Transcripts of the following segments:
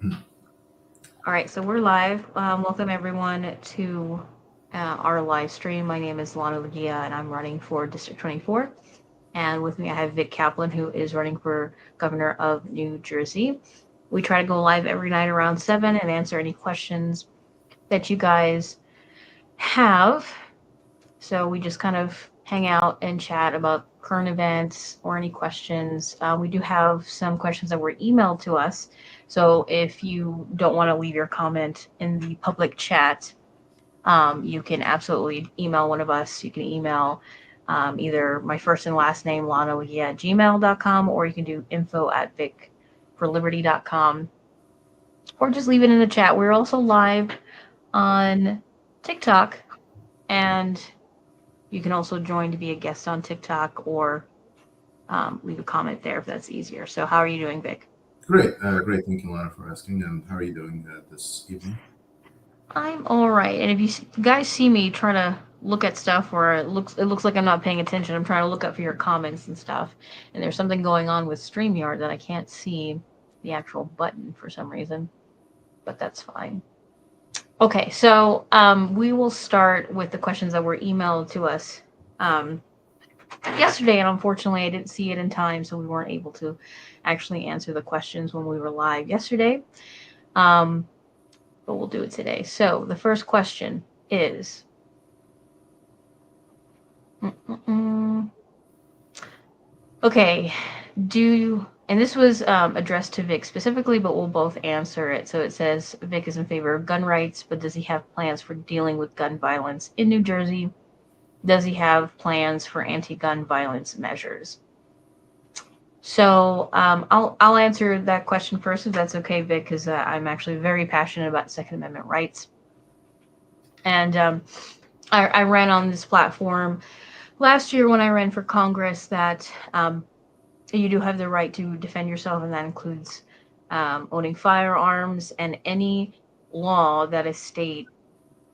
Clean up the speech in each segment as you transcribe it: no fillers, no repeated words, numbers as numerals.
All right, so we're live. Welcome everyone to our live stream. My name is Lana Leguia, and I'm running for District 24. And with me, I have Vic Kaplan, who is running for Governor of New Jersey. We try to go live every night around 7 and answer any questions that you guys have. So we just kind of hang out and chat about current events or any questions. We do have some questions that were emailed to us. So if you don't want to leave your comment in the public chat, you can absolutely email one of us. You can email either my first and last name, lanalia at gmail.com, or you can do info at vicforliberty.com, or just leave it in the chat. We're also live on TikTok, and you can also join to be a guest on TikTok or leave a comment there if that's easier. So, how are you doing, Vic? Great, great. Thank you, Lana, for asking. And how are you doing this evening? I'm all right. And if you guys see me trying to look at stuff where it looks like I'm not paying attention, I'm trying to look up for your comments and stuff. And there's something going on with StreamYard that I can't see the actual button for some reason, but that's fine. Okay, so we will start with the questions that were emailed to us um, yesterday, and unfortunately, I didn't see it in time, so we weren't able to actually answer the questions when we were live yesterday. Um, but we'll do it today. So the first question is, mm-mm-mm. Okay, and this was addressed to Vic specifically, but we'll both answer it. So it says Vic is in favor of gun rights, but does he have plans for dealing with gun violence in New Jersey? Does he have plans for anti-gun violence measures? So I'll answer that question first, if that's okay, Vic, because I'm actually very passionate about Second Amendment rights, and I ran on this platform last year when I ran for Congress that you do have the right to defend yourself, and that includes owning firearms, and any law that a state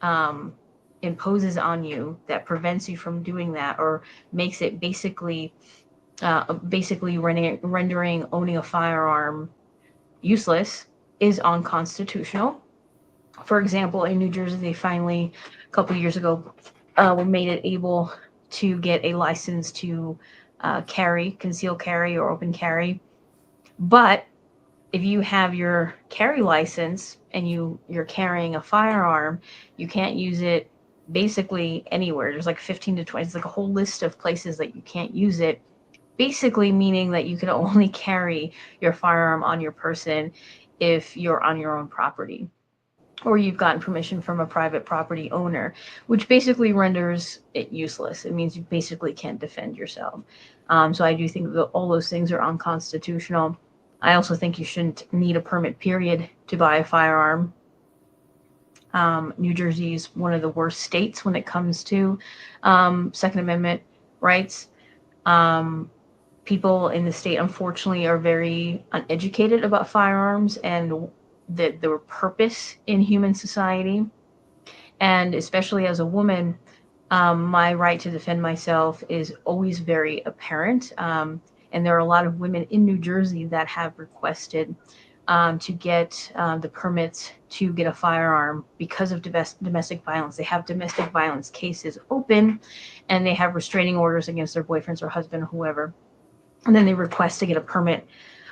um, imposes on you that prevents you from doing that or makes it basically rendering owning a firearm useless is unconstitutional. For example, in New Jersey, they finally, a couple years ago, made it able to get a license to carry, conceal carry, or open carry. But if you have your carry license and you're carrying a firearm, you can't use it basically anywhere. There's like 15 to 20. It's like a whole list of places that you can't use it, basically meaning that you can only carry your firearm on your person if you're on your own property or you've gotten permission from a private property owner, which basically renders it useless. It means you basically can't defend yourself. So I do think that all those things are unconstitutional. I also think you shouldn't need a permit period to buy a firearm. New Jersey is one of the worst states when it comes to Second Amendment rights. Um, People in the state, unfortunately, are very uneducated about firearms and the purpose in human society. And especially as a woman, my right to defend myself is always very apparent. And there are a lot of women in New Jersey that have requested to get the permits to get a firearm because of domestic violence. They have domestic violence cases open, and they have restraining orders against their boyfriends or husband or whoever, and then they request to get a permit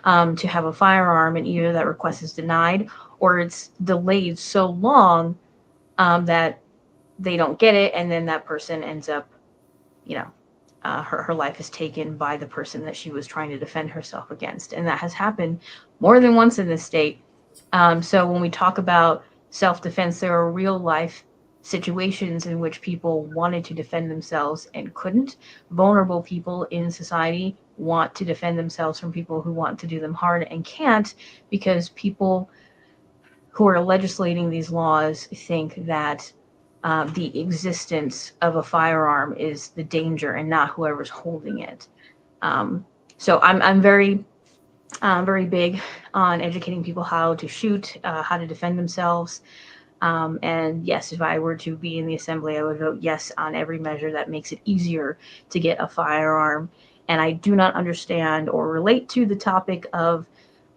to have a firearm, and either that request is denied or it's delayed so long that they don't get it, and then that person ends up, you know, her life is taken by the person that she was trying to defend herself against, and that has happened more than once in this state. So when we talk about self-defense, there are real life situations in which people wanted to defend themselves and couldn't. Vulnerable people in society want to defend themselves from people who want to do them harm and can't, because people who are legislating these laws think that the existence of a firearm is the danger and not whoever's holding it. Um, so I'm very big on educating people how to shoot, how to defend themselves. And yes, if I were to be in the assembly, I would vote yes on every measure that makes it easier to get a firearm. And I do not understand or relate to the topic of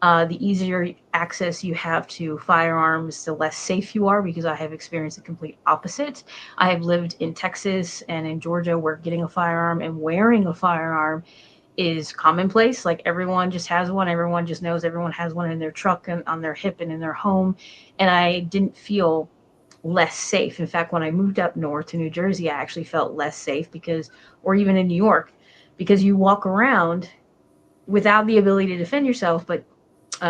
The easier access you have to firearms, the less safe you are, because I have experienced the complete opposite. I have lived in Texas and in Georgia where getting a firearm and wearing a firearm is commonplace. Like everyone just has one. Everyone just knows everyone has one in their truck and on their hip and in their home. And I didn't feel less safe. In fact, when I moved up north to New Jersey, I actually felt less safe because, or even in New York, because you walk around without the ability to defend yourself, but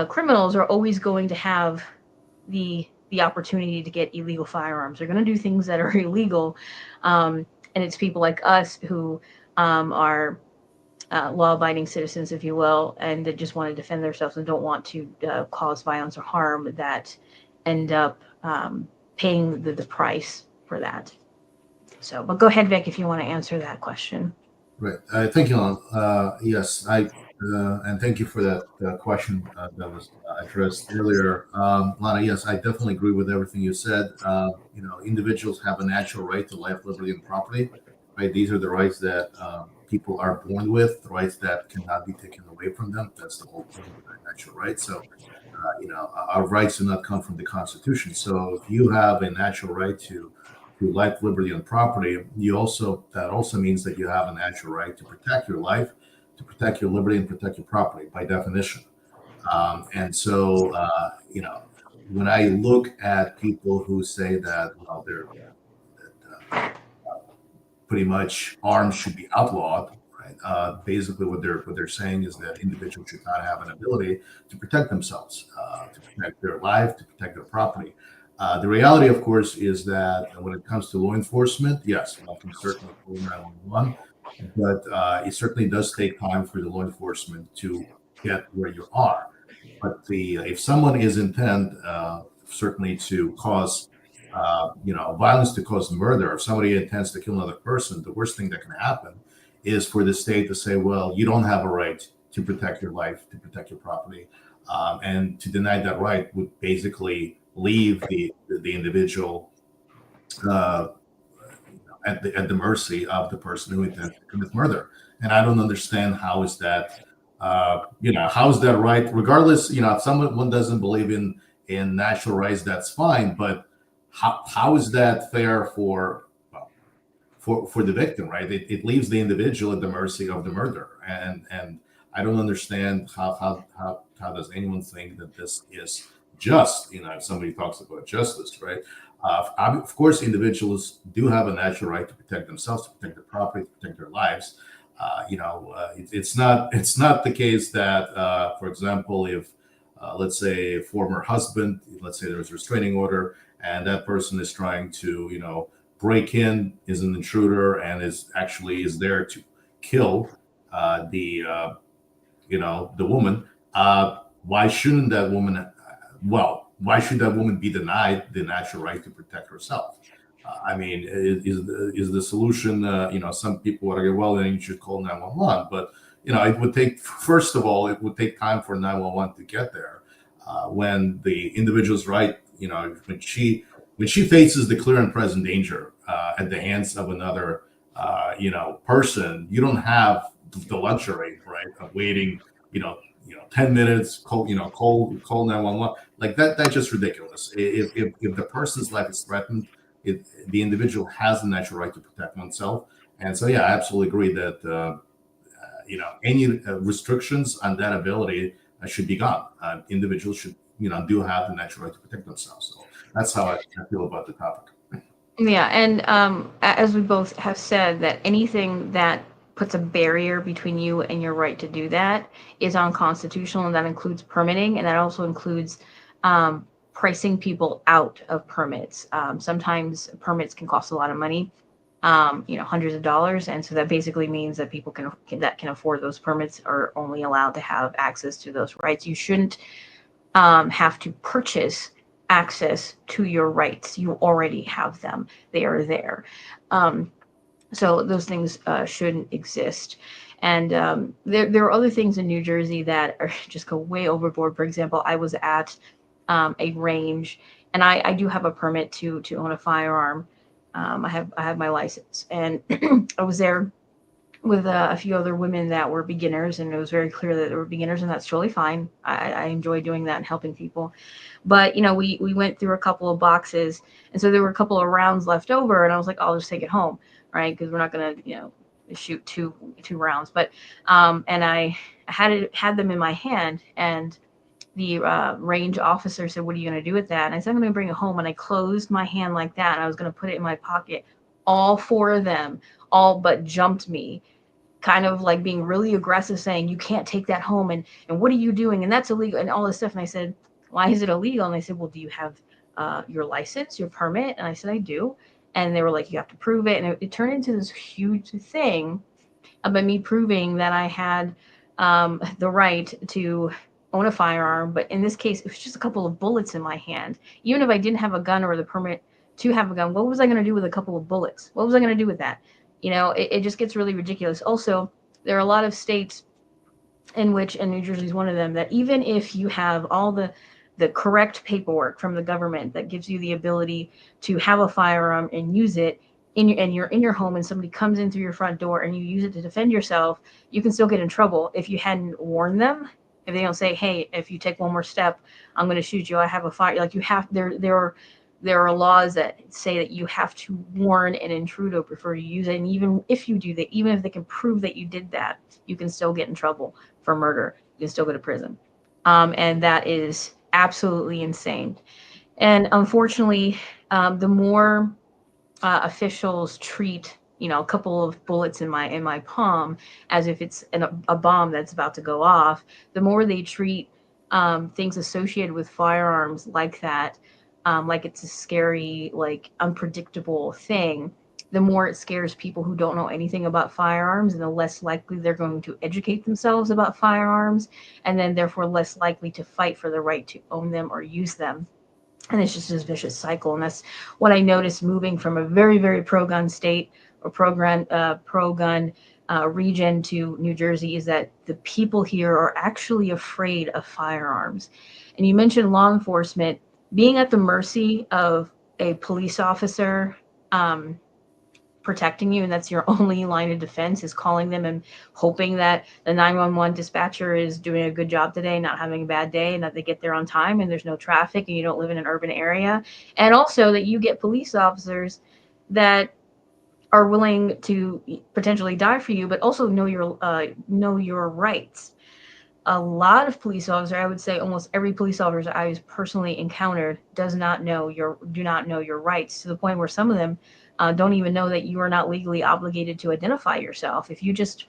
criminals are always going to have the opportunity to get illegal firearms. They're going to do things that are illegal, and it's people like us who are law-abiding citizens, if you will, and that just want to defend themselves and don't want to cause violence or harm that end up paying the price for that. So, but go ahead, Vic, if you want to answer that question. Right. Thank you, Lon. Yes, and thank you for that question that was addressed earlier. Lana, yes, I definitely agree with everything you said. Individuals have a natural right to life, liberty, and property. Right. These are the rights that people are born with, the rights that cannot be taken away from them. That's the whole point of the natural right. So, our rights do not come from the Constitution. So, if you have a natural right to life, liberty, and property, that also means that you have a natural right to protect your life, to protect your liberty, and protect your property by definition. And so, when I look at people who say that, well, pretty much arms should be outlawed, right? Basically, what they're saying is that individuals should not have an ability to protect themselves, to protect their life, to protect their property. The reality, of course, is that when it comes to law enforcement, yes, one can certainly call 911, but it certainly does take time for the law enforcement to get where you are. But if someone is intent certainly to cause violence, to cause murder, if somebody intends to kill another person, the worst thing that can happen is for the state to say, well, you don't have a right to protect your life, to protect your property, and to deny that right would basically leave the individual uh, at the mercy of the person who intends to commit murder. And I don't understand how is that how is that right? Regardless, if someone doesn't believe in natural rights, that's fine. But how is that fair well, for the victim, right? It leaves the individual at the mercy of the murderer, and I don't understand how does anyone think that this is just? If somebody talks about justice, right? Of course, individuals do have a natural right to protect themselves, to protect their property, to protect their lives. It's not the case that, for example, if let's say a former husband, let's say there's a restraining order, and that person is trying to break in, is an intruder, and is there to kill the woman. Why shouldn't that woman? Well, why should that woman be denied the natural right to protect herself? I mean, is the solution? Some people would argue, well, then you should call 911. But it would take, first of all, it would take time for 911 to get there. When the individual's right, when she faces the clear and present danger at the hands of another, person, you don't have the luxury, right, of waiting, 10 minutes, call 911. Like that's just ridiculous. If the person's life is threatened, the individual has the natural right to protect oneself. And so, yeah, I absolutely agree that, any restrictions on that ability should be gone. Individuals should, do have the natural right to protect themselves. So that's how I feel about the topic. Yeah, and as we both have said, that anything that puts a barrier between you and your right to do that is unconstitutional, and that includes permitting, and that also includes pricing people out of permits. Sometimes permits can cost a lot of money, hundreds of dollars, and so that basically means that people that can afford those permits are only allowed to have access to those rights. You shouldn't have to purchase access to your rights. You already have them. They are there. So those things shouldn't exist. And there are other things in New Jersey that are just go way overboard. For example, I was at a range, and I do have a permit to own a firearm. I have my license, and I was there with a few other women that were beginners, and it was very clear that they were beginners, and that's totally fine. I enjoy doing that and helping people. But we went through a couple of boxes, and so there were a couple of rounds left over, and I was like, I'll just take it home, right? Because we're not gonna shoot two rounds. But and I had them in my hand, and the range officer said, "What are you going to do with that?" And I said, "I'm going to bring it home." And I closed my hand like that, and I was going to put it in my pocket. All four of them all but jumped me, kind of like being really aggressive, saying, "You can't take that home, and what are you doing? And that's illegal," and all this stuff. And I said, "Why is it illegal?" And they said, "Well, do you have your license, your permit?" And I said, "I do." And they were like, "You have to prove it." And it turned into this huge thing about me proving that I had the right to own a firearm. But in this case, it was just a couple of bullets in my hand. Even if I didn't have a gun or the permit to have a gun, what was I going to do with a couple of bullets? What was I going to do with that? It just gets really ridiculous. Also, there are a lot of states in which, and New Jersey is one of them, that even if you have all the correct paperwork from the government that gives you the ability to have a firearm and use it and you're in your home, and somebody comes in through your front door and you use it to defend yourself, you can still get in trouble if you hadn't warned them. If they don't say, "Hey, if you take one more step, I'm going to shoot you. I have a fire." Like, you have there are laws that say that you have to warn an intruder before you use it. And even if you do that, even if they can prove that you did that, you can still get in trouble for murder. You can still go to prison. And that is absolutely insane. And unfortunately, the more officials treat a couple of bullets in my palm as if it's a bomb that's about to go off, the more they treat things associated with firearms like that, like it's a scary, like unpredictable thing, the more it scares people who don't know anything about firearms, and the less likely they're going to educate themselves about firearms, and then therefore less likely to fight for the right to own them or use them. And it's just this vicious cycle. And that's what I noticed moving from a very, very pro-gun state or pro-gun region to New Jersey, is that the people here are actually afraid of firearms. And you mentioned law enforcement being at the mercy of a police officer protecting you, and that's your only line of defense, is calling them and hoping that the 911 dispatcher is doing a good job today, not having a bad day, and that they get there on time and there's no traffic and you don't live in an urban area. And also that you get police officers that are willing to potentially die for you, but also know your rights. A lot of police officers, I would say almost every police officer I've personally encountered, do not know your rights, to the point where some of them don't even know that you are not legally obligated to identify yourself. If you just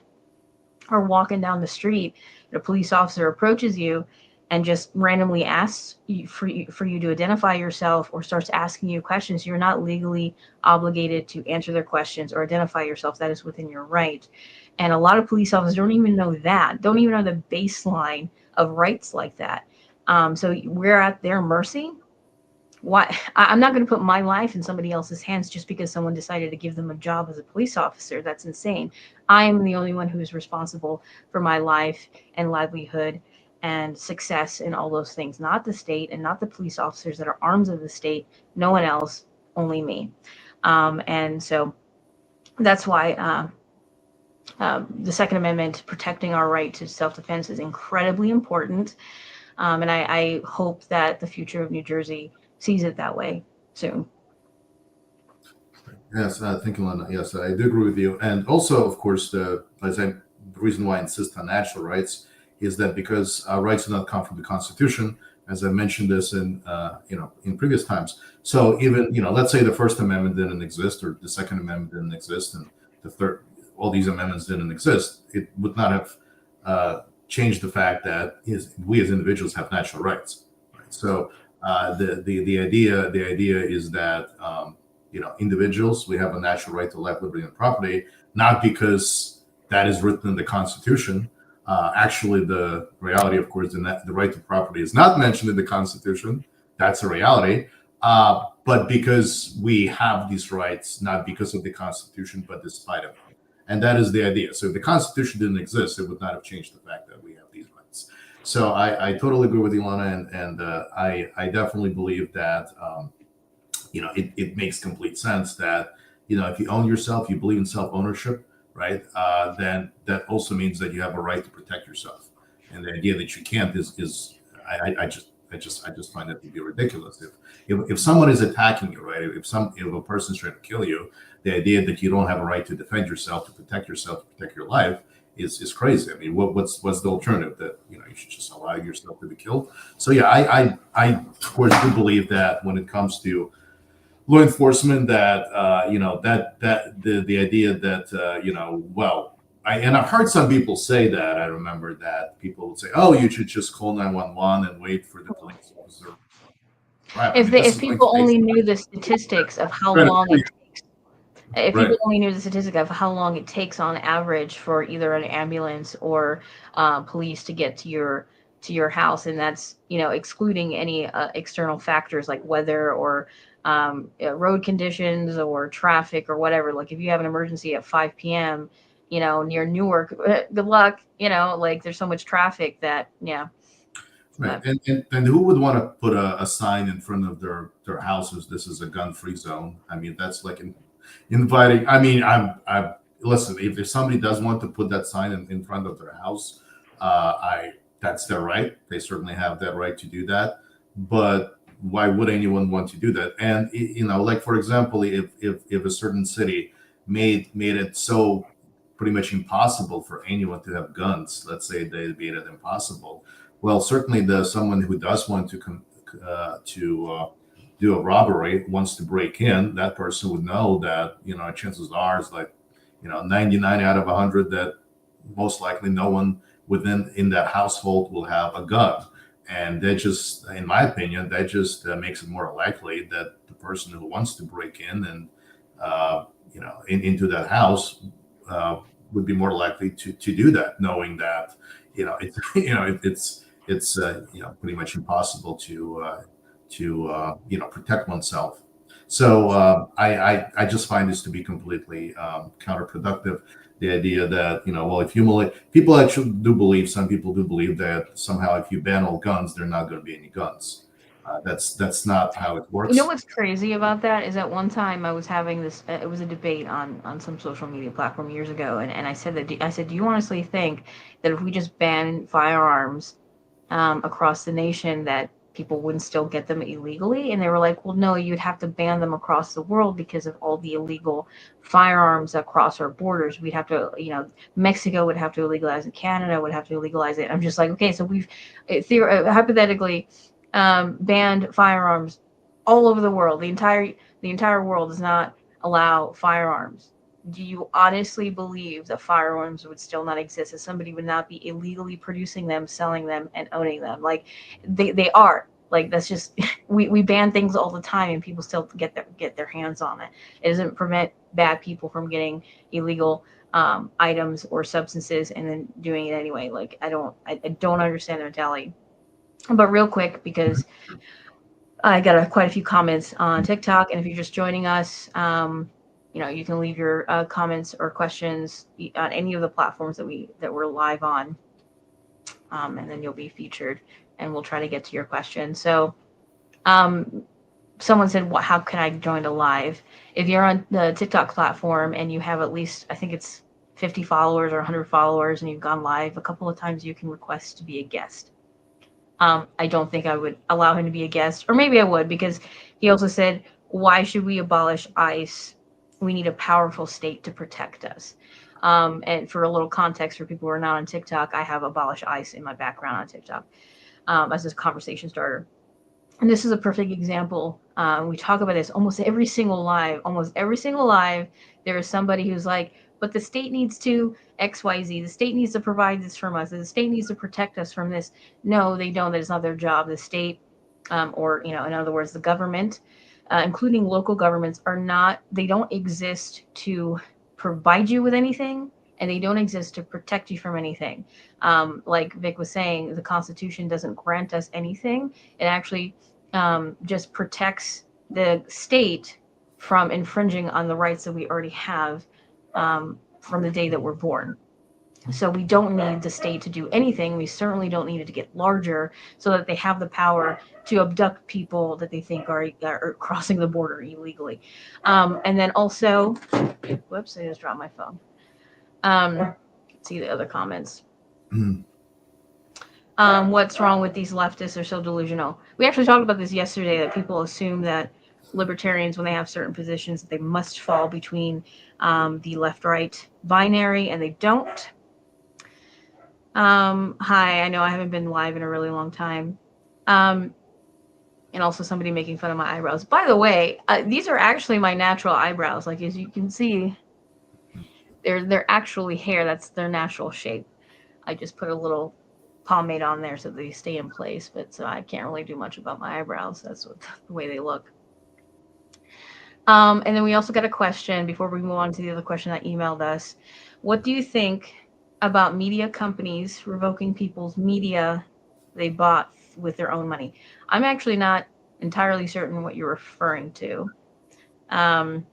are walking down the street and a police officer approaches you and just randomly asks for you to identify yourself, or starts asking you questions, you're not legally obligated to answer their questions or identify yourself. That is within your right. And a lot of police officers don't even know that, don't even know the baseline of rights like that. So we're at their mercy. Why? I'm not going to put my life in somebody else's hands just because someone decided to give them a job as a police officer. That's insane. I am the only one who is responsible for my life and livelihood and success and all those things, not the state and not the police officers that are arms of the state. No one else, only me. And so that's why the Second Amendment, protecting our right to self-defense, is incredibly important. And I hope that the future of New Jersey sees it that way soon. Yes, thank you, Lana. Yes, I do agree with you. And also, of course, the reason why I insist on natural rights is that because our rights do not come from the Constitution, as I mentioned this in previous times. So even let's say the First Amendment didn't exist, or the Second Amendment didn't exist, and the third, all these amendments didn't exist, it would not have changed the fact that we as individuals have natural rights. Right? So the idea is that individuals, we have a natural right to life, liberty, and property, not because that is written in the Constitution. Actually, the reality, of course, the right to property is not mentioned in the Constitution. That's a reality. But because we have these rights, not because of the Constitution, but despite of it. And that is the idea. So if the Constitution didn't exist, it would not have changed the fact that we have these rights. So I totally agree with Ilana, and I definitely believe that it makes complete sense that if you own yourself, you believe in self ownership, right? Then that also means that you have a right to protect yourself. And the idea that you can't is I just find that to be ridiculous. If someone is attacking you, right? If a person's trying to kill you, the idea that you don't have a right to defend yourself, to protect your life is crazy. I mean, what's the alternative? That you should just allow yourself to be killed. So yeah, I of course do believe that when it comes to law enforcement, that that the idea that well, I've heard some people say that. I remember that people would say, "Oh, you should just call 911 and wait for the police officer." Right. I mean, this If is going to people take only some knew the statistics of how time. long it takes, if people Right. only knew the statistic of how long it takes on average for either an ambulance or police to get to your house, and that's excluding any external factors like weather or road conditions or traffic or whatever. Like if you have an emergency at 5 p.m., near Newark, good luck. Like there's so much traffic that Right. but And who would want to put a sign in front of their houses? This is a gun-free zone. I mean, that's like inviting. I mean, I'm listen. If somebody does want to put that sign in front of their house, I that's their right. They certainly have that right to do that. But why would anyone want to do that? And like for example, if a certain city made it so pretty much impossible for anyone to have guns, let's say they made it impossible. Well, certainly the someone who does want to do a robbery, wants to break in, that person would know that chances are is like 99 out of 100 that most likely no one within in that household will have a gun. And that just, in my opinion, that just makes it more likely that the person who wants to break in and into that house would be more likely to do that, knowing that it's pretty much impossible to protect oneself. So I just find this to be completely counterproductive. The idea that well, if you people actually do believe, some people do believe that somehow if you ban all guns, there are not going to be any guns. That's not how it works. what's crazy about that is at one time I was having this. It was a debate on some social media platform years ago, and I said I said, do you honestly think that if we just ban firearms across the nation, that people wouldn't still get them illegally? And they were like, well, no, you'd have to ban them across the world because of all the illegal firearms that cross our borders. We'd have to, Mexico would have to legalize it, Canada would have to legalize it. I'm just like, okay, so we've hypothetically banned firearms all over the world. The entire world does not allow firearms. Do you honestly believe that firearms would still not exist, that somebody would not be illegally producing them, selling them, and owning them? Like they are. Like that's just we ban things all the time and people still get their hands on it. It doesn't prevent bad people from getting illegal items or substances and then doing it anyway. Like I don't understand the mentality. But real quick, because I got quite a few comments on TikTok, and if you're just joining us, you can leave your comments or questions on any of the platforms that we're live on, and then you'll be featured, and we'll try to get to your question. So, someone said, how can I join a live?" If you're on the TikTok platform and you have at least, I think it's 50 followers or 100 followers, and you've gone live a couple of times, you can request to be a guest. I don't think I would allow him to be a guest, or maybe I would, because he also said, why should we abolish ICE? We need a powerful state to protect us. And for a little context for people who are not on TikTok, I have abolish ICE in my background on TikTok as a conversation starter. And this is a perfect example. We talk about this almost every single live. Almost every single live, there is somebody who's like, but the state needs to XYZ. The state needs to provide this from us. The state needs to protect us from this. No, they don't. That is not their job. The state, or, in other words, the government, including local governments, they don't exist to provide you with anything, and they don't exist to protect you from anything. Like Vic was saying, the Constitution doesn't grant us anything. It actually just protects the state from infringing on the rights that we already have from the day that we're born. So we don't need the state to do anything. We certainly don't need it to get larger so that they have the power to abduct people that they think are crossing the border illegally. And then also, whoops, I just dropped my phone. Let's see the other comments. Mhm. What's wrong with these leftists? They're so delusional. We actually talked about this yesterday, that people assume that libertarians, when they have certain positions, they must fall between the left-right binary, and they don't. Hi, I know I haven't been live in a really long time. And also somebody making fun of my eyebrows. By the way, these are actually my natural eyebrows. Like, as you can see, they're actually hair. That's their natural shape. I just put a little pomade on there so they stay in place, but so I can't really do much about my eyebrows. That's what, the way they look. And then we also got a question before we move on to the other question that emailed us. What do you think about media companies revoking people's media they bought with their own money? I'm actually not entirely certain what you're referring to. Mad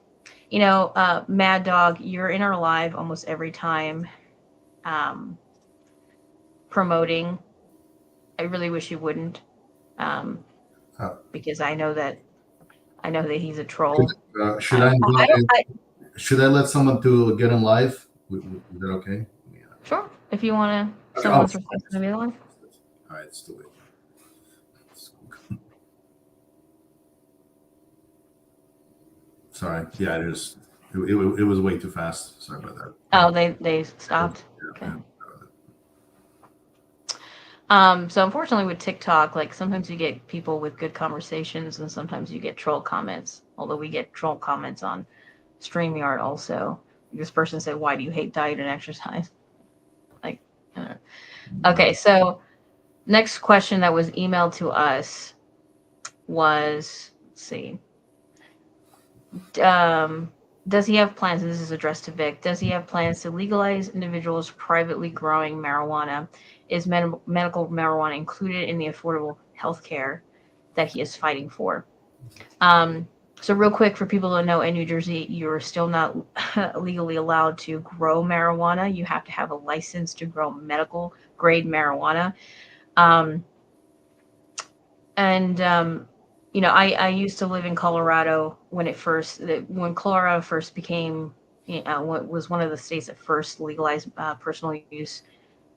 Dog, you're in our live almost every time, um, promoting. I really wish you wouldn't, Uh, because I know that he's a should, troll. should I I don't. invite? Should I let someone to get him live? Is that okay? Yeah. Sure, if you want to, Okay. Oh, someone's requesting to be the one. all right. Let's do it. Sorry. Yeah, it is. It was way too fast. Sorry about that. Oh, they stopped. Okay. Yeah. So unfortunately with TikTok, like sometimes you get people with good conversations and sometimes you get troll comments. Although we get troll comments on StreamYard also. This person said, "Why do you hate diet and exercise?" Like, okay. So next question that was emailed to us was, let's see. Does he have plans, and this is addressed to Vic, does he have plans to legalize individuals privately growing marijuana? Is medical marijuana included in the affordable health care that he is fighting for? So real quick, for people to know, in New Jersey, you're still not legally allowed to grow marijuana. You have to have a license to grow medical grade marijuana. Um, and I used to live in Colorado when Colorado first became, what was one of the states that first legalized personal use,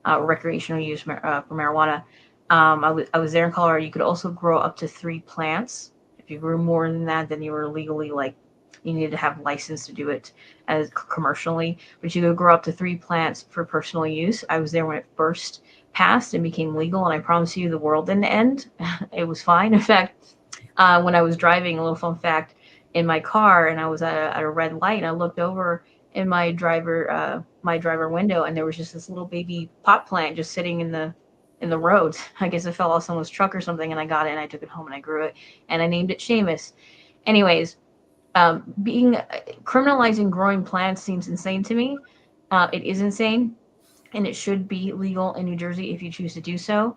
recreational use for marijuana. I was there in Colorado. You could also grow up to 3 plants. If you grew more than that, then you were legally, like, you needed to have a license to do it as commercially. But you could grow up to 3 plants for personal use. I was there when it first passed and became legal, and I promise you, the world didn't end. It was fine. In fact, when I was driving, a little fun fact, in my car, and I was at a red light, and I looked over in my driver window, and there was just this little baby pot plant just sitting in the road. I guess it fell off someone's truck or something, and I got it and I took it home and I grew it and I named it Seamus. Anyways, being criminalizing growing plants seems insane to me. It is insane, and it should be legal in New Jersey if you choose to do so.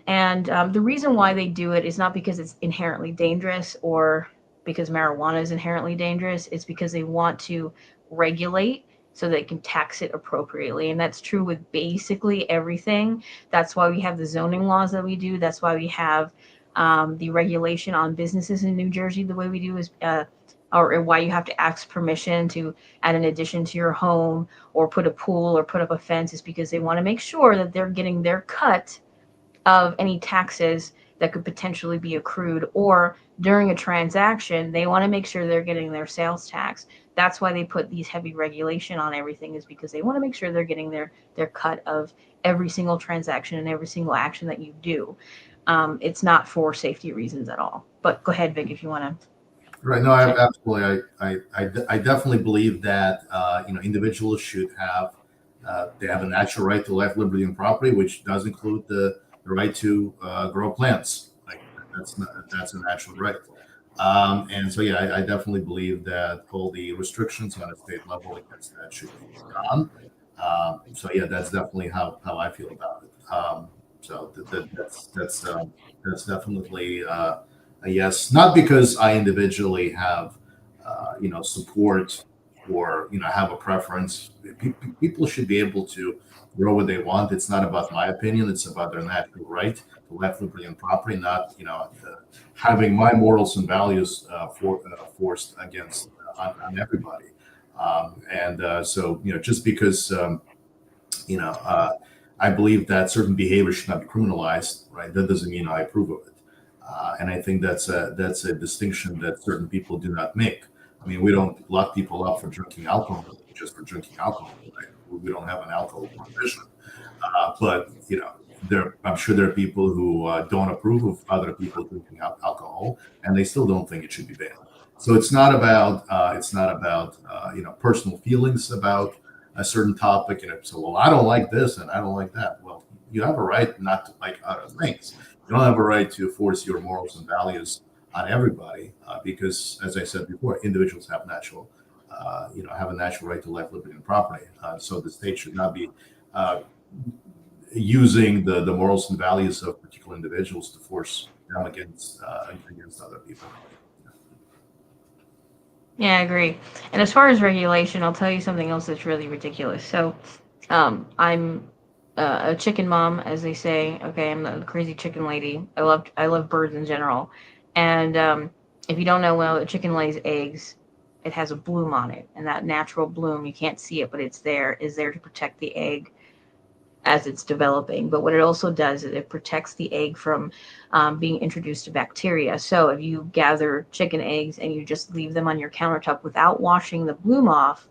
And the reason why they do it is not because it's inherently dangerous or because marijuana is inherently dangerous. It's because they want to regulate so they can tax it appropriately. And that's true with basically everything. That's why we have the zoning laws that we do. That's why we have the regulation on businesses in New Jersey the way we do, is or why you have to ask permission to add an addition to your home or put a pool or put up a fence, is because they want to make sure that they're getting their cut of any taxes that could potentially be accrued, or during a transaction, they want to make sure they're getting their sales tax. That's why they put these heavy regulation on everything, is because they want to make sure they're getting their cut of every single transaction and every single action that you do. It's not for safety reasons at all. But go ahead, Vic, if you want to. Right. No, absolutely. I definitely believe that individuals should have they have a natural right to life, liberty, and property, which does include the right to grow plants. Like that's a natural right. And so yeah, I definitely believe that all the restrictions on a state level against that should be gone. So yeah, that's definitely how I feel about it. So that's definitely. Yes, not because I individually have, support or have a preference. People should be able to grow what they want. It's not about my opinion. It's about their natural right to life, liberty, and property. Not having my morals and values forced against on everybody. So, just because, you know, I believe that certain behavior should not be criminalized, right? That doesn't mean I approve of it. And I think that's a distinction that certain people do not make. I mean, we don't lock people up for drinking alcohol just for drinking alcohol, right? We don't have an alcohol prohibition. But I'm sure there are people who don't approve of other people drinking alcohol, and they still don't think it should be banned. So it's not about personal feelings about a certain topic. So, well, I don't like this and I don't like that. Well, you have a right not to like other things. You don't have a right to force your morals and values on everybody because, as I said before, individuals have a natural right to life, liberty, and property. So the state should not be uh, using the morals and values of particular individuals to force them against other people. Yeah, I agree. And as far as regulation, I'll tell you something else that's really ridiculous. So, I'm a chicken mom, as they say. Okay, I'm the crazy chicken lady. I love birds in general. And if you don't know, well, a chicken lays eggs. It has a bloom on it, and that natural bloom, you can't see it, but it's there, is there to protect the egg as it's developing. But what it also does is it protects the egg from being introduced to bacteria. So if you gather chicken eggs and you just leave them on your countertop without washing the bloom off,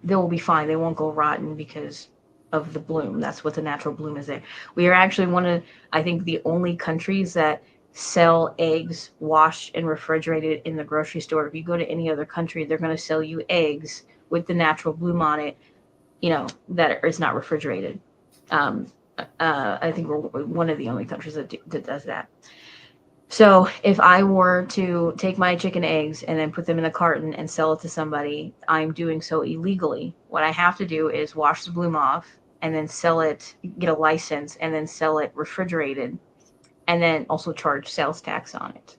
they will be fine. They won't go rotten because of the bloom. That's what the natural bloom is there. We are actually one of, I think, the only countries that sell eggs washed and refrigerated in the grocery store. If you go to any other country, they're going to sell you eggs with the natural bloom on it, that is not refrigerated. Um, I think we're one of the only countries that does that. So if I were to take my chicken eggs and then put them in a carton and sell it to somebody, I'm doing so illegally. What I have to do is wash the bloom off and then sell it, get a license, and then sell it refrigerated, and then also charge sales tax on it.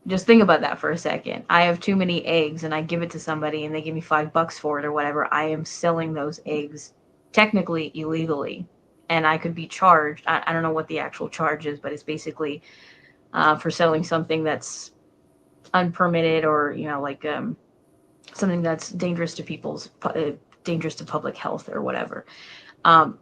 Just think about that for a second. I have too many eggs and I give it to somebody and they give me $5 for it or whatever. I am selling those eggs technically illegally. And I could be charged. I don't know what the actual charge is, but it's basically for selling something that's unpermitted, or, like something that's dangerous to public health or whatever. Um,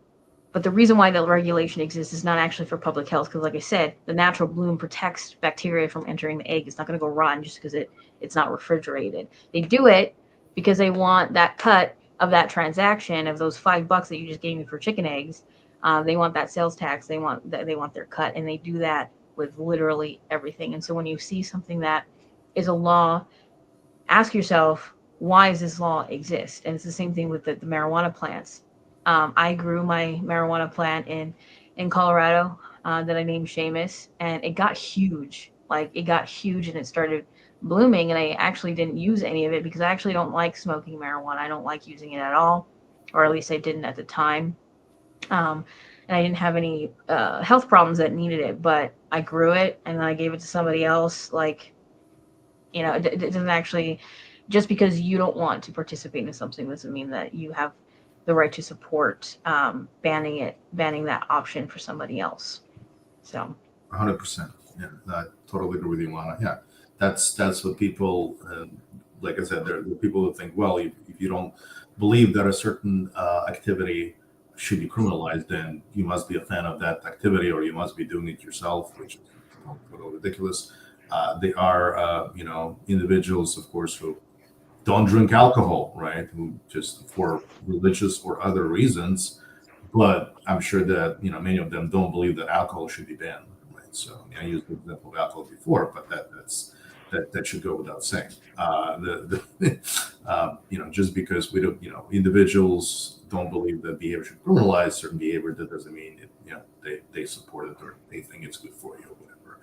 but the reason why the regulation exists is not actually for public health, because, like I said, the natural bloom protects bacteria from entering the egg. It's not going to go rotten just because it's not refrigerated. They do it because they want that cut of that transaction of those $5 that you just gave me for chicken eggs. They want that sales tax. They want their cut, and they do that with literally everything. And so when you see something that is a law, ask yourself, why does this law exist? And it's the same thing with the marijuana plants. I grew my marijuana plant in Colorado that I named Seamus, and it got huge. Like, it got huge and it started blooming, and I actually didn't use any of it because I actually don't like smoking marijuana. I don't like using it at all, or at least I didn't at the time. Um, and I didn't have any health problems that needed it, but I grew it and then I gave it to somebody else. Like, it doesn't actually, just because you don't want to participate in something doesn't mean that you have the right to support banning that option for somebody else. So 100%. Yeah, I totally agree with you, Lana. Yeah, that's what people, like I said, there are people who think, well, if you don't believe that a certain activity should be criminalized, then you must be a fan of that activity, or you must be doing it yourself, which is totally ridiculous. They are, individuals, of course, who don't drink alcohol, right? Who just for religious or other reasons, but I'm sure that many of them don't believe that alcohol should be banned, right? So I used the example of alcohol before, but that should go without saying. Just because we don't, individuals don't believe that behavior should criminalize certain behavior, that doesn't mean they support it or they think it's good for you or whatever.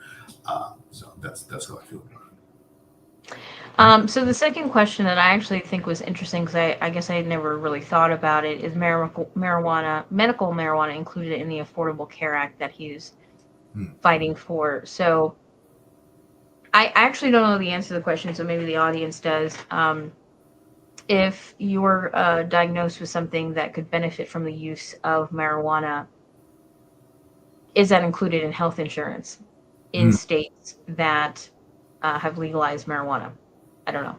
So that's how I feel about it. So the second question that I actually think was interesting, because I guess I had never really thought about it, is medical marijuana included in the Affordable Care Act that he's Hmm. fighting for. So I actually don't know the answer to the question, so maybe the audience does. If you're diagnosed with something that could benefit from the use of marijuana, is that included in health insurance in Hmm. states that have legalized marijuana? I don't know.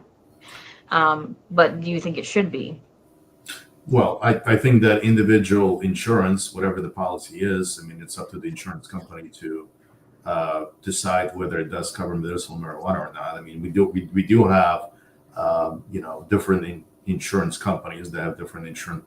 But do you think it should be? Well, I think that individual insurance, whatever the policy is, I mean, it's up to the insurance company to decide whether it does cover medicinal marijuana or not. I mean, we do have different insurance companies that have different insurance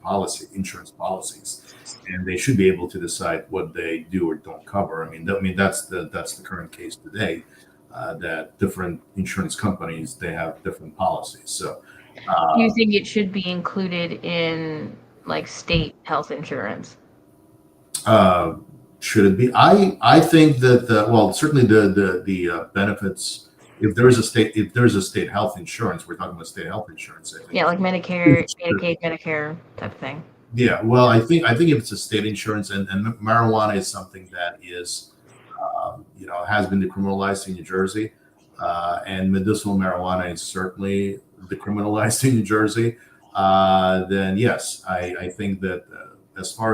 policies, and they should be able to decide what they do or don't cover. I mean that's the current case today. That different insurance companies, they have different policies. So Do you uh, think it should be included in like state health insurance? uh, should it be? I think that well, certainly the benefits. If there is a state health insurance, we're talking about state health insurance. I think Yeah, like Medicare, Medicaid, Medicare type of thing. yeah. Well, I think if it's a state insurance, and marijuana is something that is has been decriminalized in New Jersey, and medicinal marijuana is certainly decriminalized in New Jersey. Then yes, I think that as far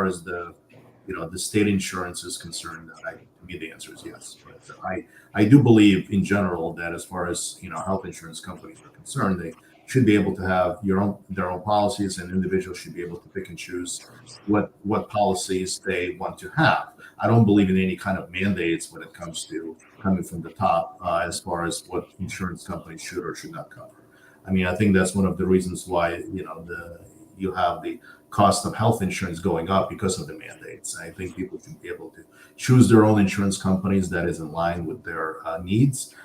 as the state insurance is concerned, to me the answer is yes. But I do believe in general that as far as health insurance companies are concerned, they should be able to have their own policies, and individuals should be able to pick and choose what policies they want to have. I don't believe in any kind of mandates when it comes to coming from the top as far as what insurance companies should or should not cover. I mean, I think that's one of the reasons why you have the cost of health insurance going up because of the mandates. I think people should be able to choose their own insurance companies that is in line with their needs,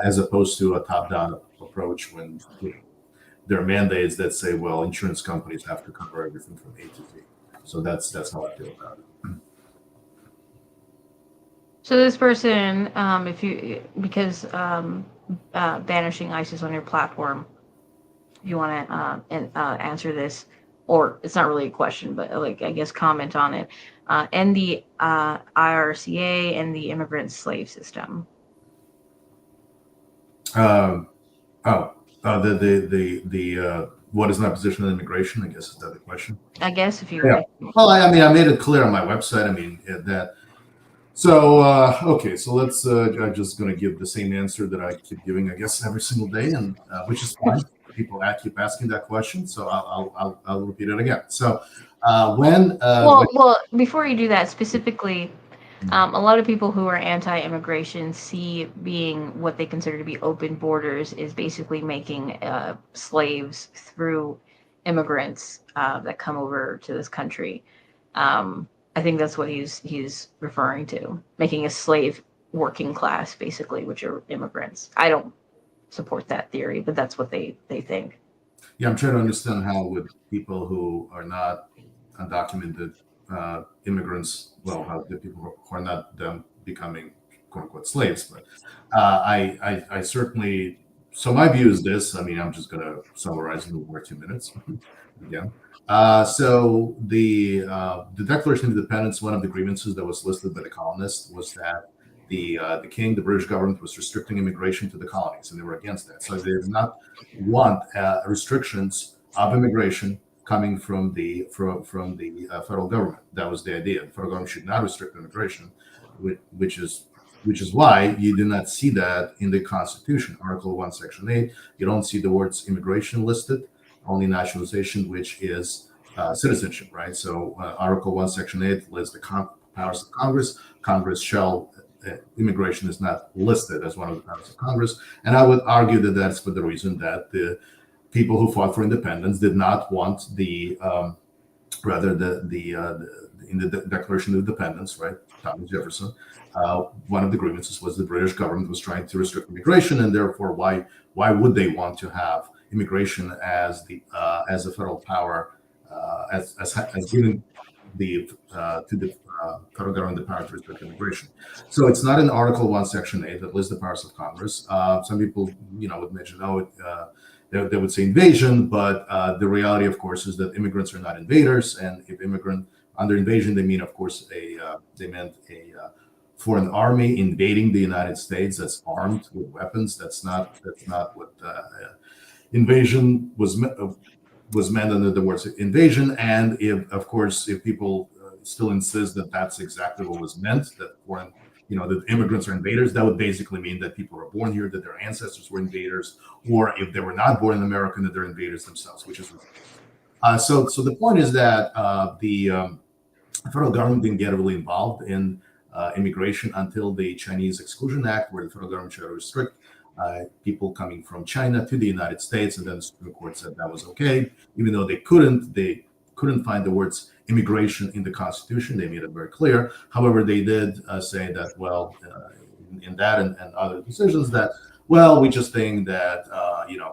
as opposed to a top-down approach when there are mandates that say, well, insurance companies have to cover everything from A to Z. So that's how I feel about it. So this person, if you because banishing ISIS on your platform, if you want to answer this, or it's not really a question, but like I guess comment on it, and the IRCA and the immigrant slave system. Um, oh, the what is my position on immigration? I guess is that the question. I guess if you, Yeah. Well, I mean, I made it clear on my website. I mean that. So okay, so let's. I'm just going to give the same answer that I keep giving, I guess, every single day, and which is fine. People keep asking that question, so I'll repeat it again. So well, before you do that specifically, a lot of people who are anti-immigration see being what they consider to be open borders is basically making slaves through immigrants that come over to this country. I think that's what he's referring to, making a slave working class, basically, which are immigrants. I don't support that theory, but that's what they think. Yeah, I'm trying to understand how would people who are not undocumented immigrants, well, how the people who are not them becoming quote unquote slaves. But I certainly, so my view is this. I mean, I'm just going to summarize in over 2 minutes again. So the Declaration of Independence, one of the grievances that was listed by the colonists was that the king, the British government, was restricting immigration to the colonies, and they were against that. So they did not want restrictions of immigration coming from the federal government. That was the idea. The federal government should not restrict immigration, which is why you do not see that in the Constitution, Article 1, Section 8. You don't see the words immigration listed, only naturalization, which is citizenship, right? So Article 1, Section 8 lists the powers of Congress. Congress shall immigration is not listed as one of the powers of Congress. And I would argue that that's for the reason that the people who fought for independence did not want in the Declaration of Independence, right? Thomas Jefferson. One of the grievances was the British government was trying to restrict immigration, and therefore, why would they want to have immigration as a federal power, as given to the federal government the power to restrict immigration? So it's not in Article 1, Section 8 that lists the powers of Congress. Some people, would mention, they would say invasion, but the reality, of course, is that immigrants are not invaders, and if under invasion, they mean, of course, they meant a foreign army invading the United States that's armed with weapons. That's not what invasion was meant under the words invasion. And if people still insist that that's exactly what was meant, that foreign that immigrants are invaders, that would basically mean that people were born here, that their ancestors were invaders, or if they were not born in America, that they're invaders themselves, which is so the point is that the federal government didn't get really involved in immigration until the Chinese Exclusion Act, where the federal government tried to restrict people coming from China to the United States, and then the Supreme Court said that was okay, even though they couldn't find the words immigration in the Constitution. They made it very clear. However, they did say that, well, in that and other decisions, that, well, we just think that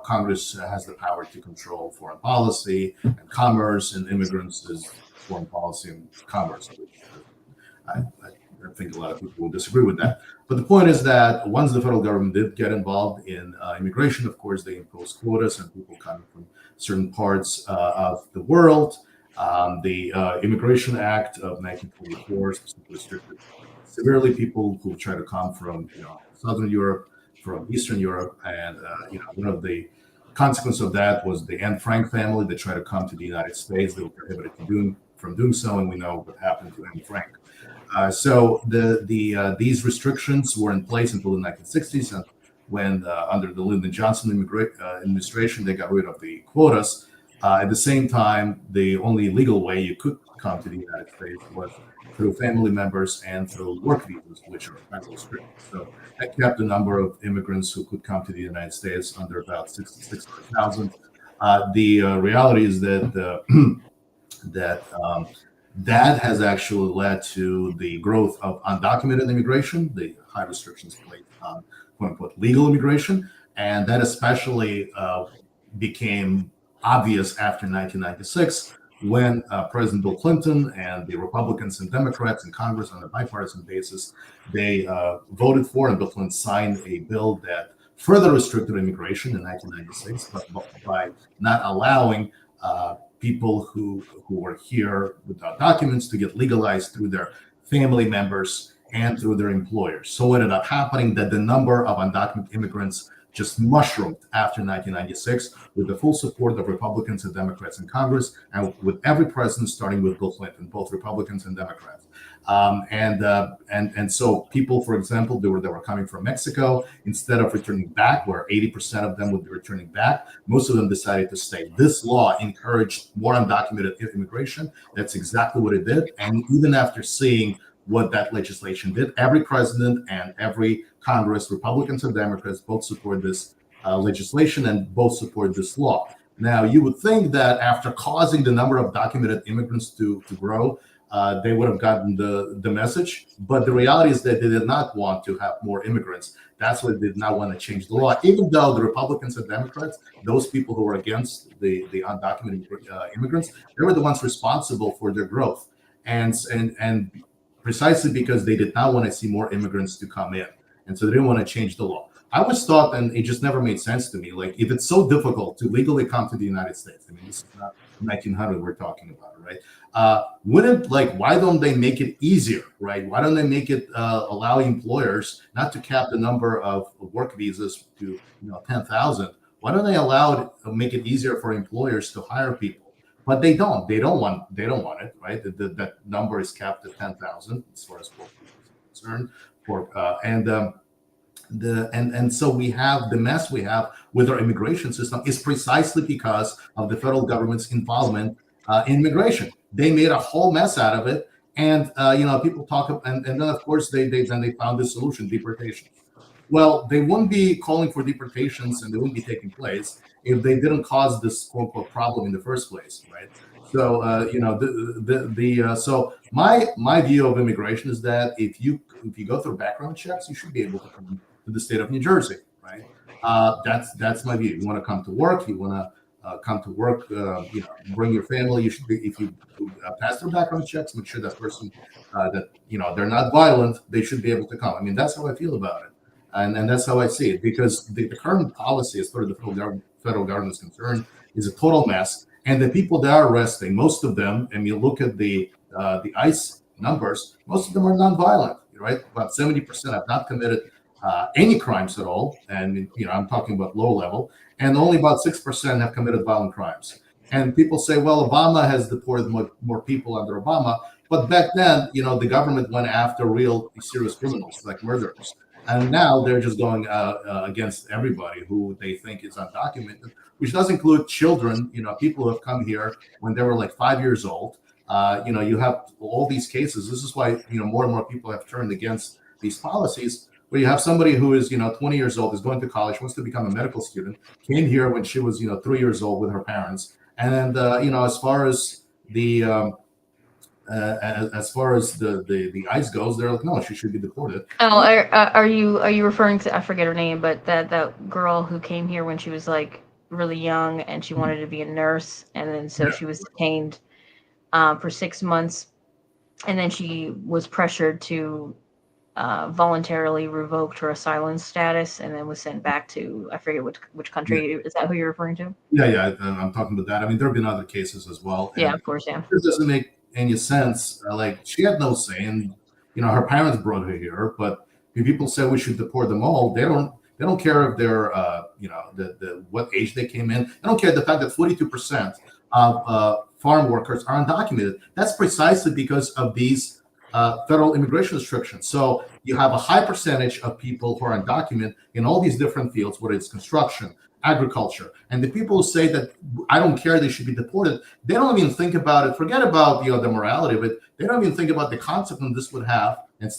Congress has the power to control foreign policy and commerce, and immigrants is foreign policy and commerce. I think a lot of people will disagree with that. But the point is that once the federal government did get involved in immigration, of course, they imposed quotas on people coming from certain parts of the world. The Immigration Act of 1944 specifically restricted severely people who try to come from Southern Europe, from Eastern Europe, and one of the consequences of that was the Anne Frank family that tried to come to the United States. They were prohibited from doing so, and we know what happened to Anne Frank. So these restrictions were in place until the 1960s, and when under the Lyndon Johnson administration, they got rid of the quotas. At the same time, the only legal way you could come to the United States was through family members and through work visas, which are highly restricted. So that kept the number of immigrants who could come to the United States under about 66,000. The reality is that that has actually led to the growth of undocumented immigration, the high restrictions placed on quote unquote legal immigration. And that especially became obvious after 1996, when President Bill Clinton and the Republicans and Democrats in Congress on a bipartisan basis, they voted for, and Bill Clinton signed a bill that further restricted immigration in 1996, but by not allowing people who were here without documents to get legalized through their family members and through their employers. So what ended up happening that the number of undocumented immigrants just mushroomed after 1996 with the full support of Republicans and Democrats in Congress, and with every president starting with Bill Clinton, both Republicans and Democrats. And so people, for example, that were coming from Mexico, instead of returning back, where 80% of them would be returning back, most of them decided to stay. This law encouraged more undocumented immigration. That's exactly what it did. And even after seeing what that legislation did, every president and every Congress, Republicans and Democrats, both support this legislation and both support this law. Now, you would think that after causing the number of documented immigrants to grow, they would have gotten the message. But the reality is that they did not want to have more immigrants. That's why they did not want to change the law, even though the Republicans and Democrats, those people who were against the undocumented immigrants, they were the ones responsible for their growth. And precisely because they did not want to see more immigrants to come in. And so they didn't want to change the law. I always thought, and it just never made sense to me, like, if it's so difficult to legally come to the United States, I mean, this is not 1900 we're talking about, right? Why don't they make it easier, right? Why don't they make it allow employers not to cap the number of work visas to 10,000? Why don't they make it easier for employers to hire people? But they don't. They don't want it, right? That number is capped at 10,000 as far as work visas are concerned. And so we have the mess we have with our immigration system is precisely because of the federal government's involvement in immigration. They made a whole mess out of it, and people talk, and then of course they found the solution: deportation. Well, they wouldn't be calling for deportations, and they wouldn't be taking place if they didn't cause this quote unquote problem in the first place, right? So so my view of immigration is that if you go through background checks, you should be able to come to the state of New Jersey, right? That's my view. You want to come to work, you want to come to work, bring your family. You should be, if you pass their background checks, make sure that person that they're not violent, they should be able to come. I mean, that's how I feel about it, and that's how I see it, because the current policy, as far as the federal government is concerned, is a total mess. And the people that are arresting, most of them, and you look at the ICE numbers, most of them are nonviolent, right? About 70% have not committed any crimes at all, and I'm talking about low level, and only about 6% have committed violent crimes. And people say, well, Obama has deported more people under Obama. But back then, the government went after real serious criminals like murderers, and now they're just going against everybody who they think is undocumented, which does include children. People who have come here when they were like 5 years old. You have all these cases. This is why more and more people have turned against these policies. Where you have somebody who is 20 years old, is going to college, wants to become a medical student, came here when she was 3 years old with her parents, and as far as the the ICE goes, they're like, no, she should be deported. Oh, are you referring to, I forget her name, but that girl who came here when she was like really young and she wanted to be a nurse, and then so Yeah, she was detained for 6 months, and then she was pressured to voluntarily revoked her asylum status, and then was sent back to, I forget which yeah, country. Is that who you're referring to? yeah. I'm talking about that. I mean, there have been other cases as well, Yeah, and of course, yeah. this doesn't make any sense. Like she had no say, and her parents brought her here. But when people say we should deport them all, they don't. They don't care if they're, the what age they came in. They don't care the fact that 42% of farm workers are undocumented. That's precisely because of these federal immigration restrictions. So you have a high percentage of people who are undocumented in all these different fields, whether it's construction, agriculture, and the people who say that I don't care, they should be deported. They don't even think about it. Forget about the morality of it. They don't even think about the consequence this would have, and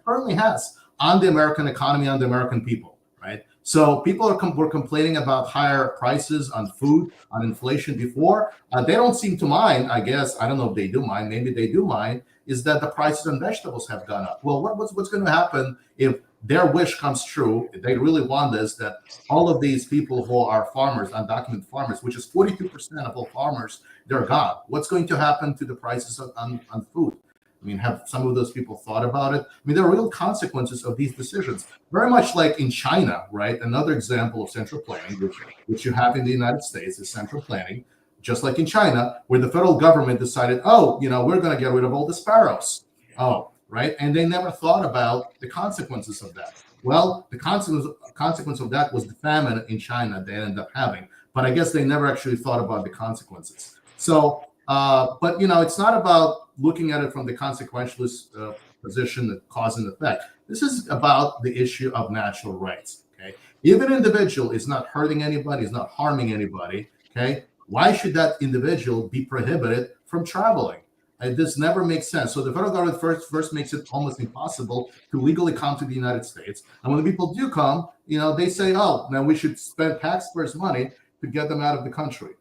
currently has on the American economy, on the American people. Right. So people were complaining about higher prices on food, on inflation before. They don't seem to mind. I guess I don't know if they do mind. Maybe they do mind. Is that the prices on vegetables have gone up? Well, what's going to happen if their wish comes true? If they really want this, that all of these people who are farmers, undocumented farmers, which is 42% of all farmers, they're gone. What's going to happen to the prices on food? I mean, have some of those people thought about it? I mean, there are real consequences of these decisions. Very much like in China, right? Another example of central planning, which you have in the United States, is central planning, just like in China, where the federal government decided, oh, we're going to get rid of all the sparrows. Oh, right? And they never thought about the consequences of that. Well, the consequence of that was the famine in China they ended up having. But I guess they never actually thought about the consequences. So, but it's not about looking at it from the consequentialist position, the cause and effect. This is about the issue of natural rights. Okay, if an individual is not hurting anybody, is not harming anybody, okay, why should that individual be prohibited from traveling? And this never makes sense. So the federal government first makes it almost impossible to legally come to the United States. And when the people do come, they say, oh, now we should spend taxpayers' money to get them out of the country.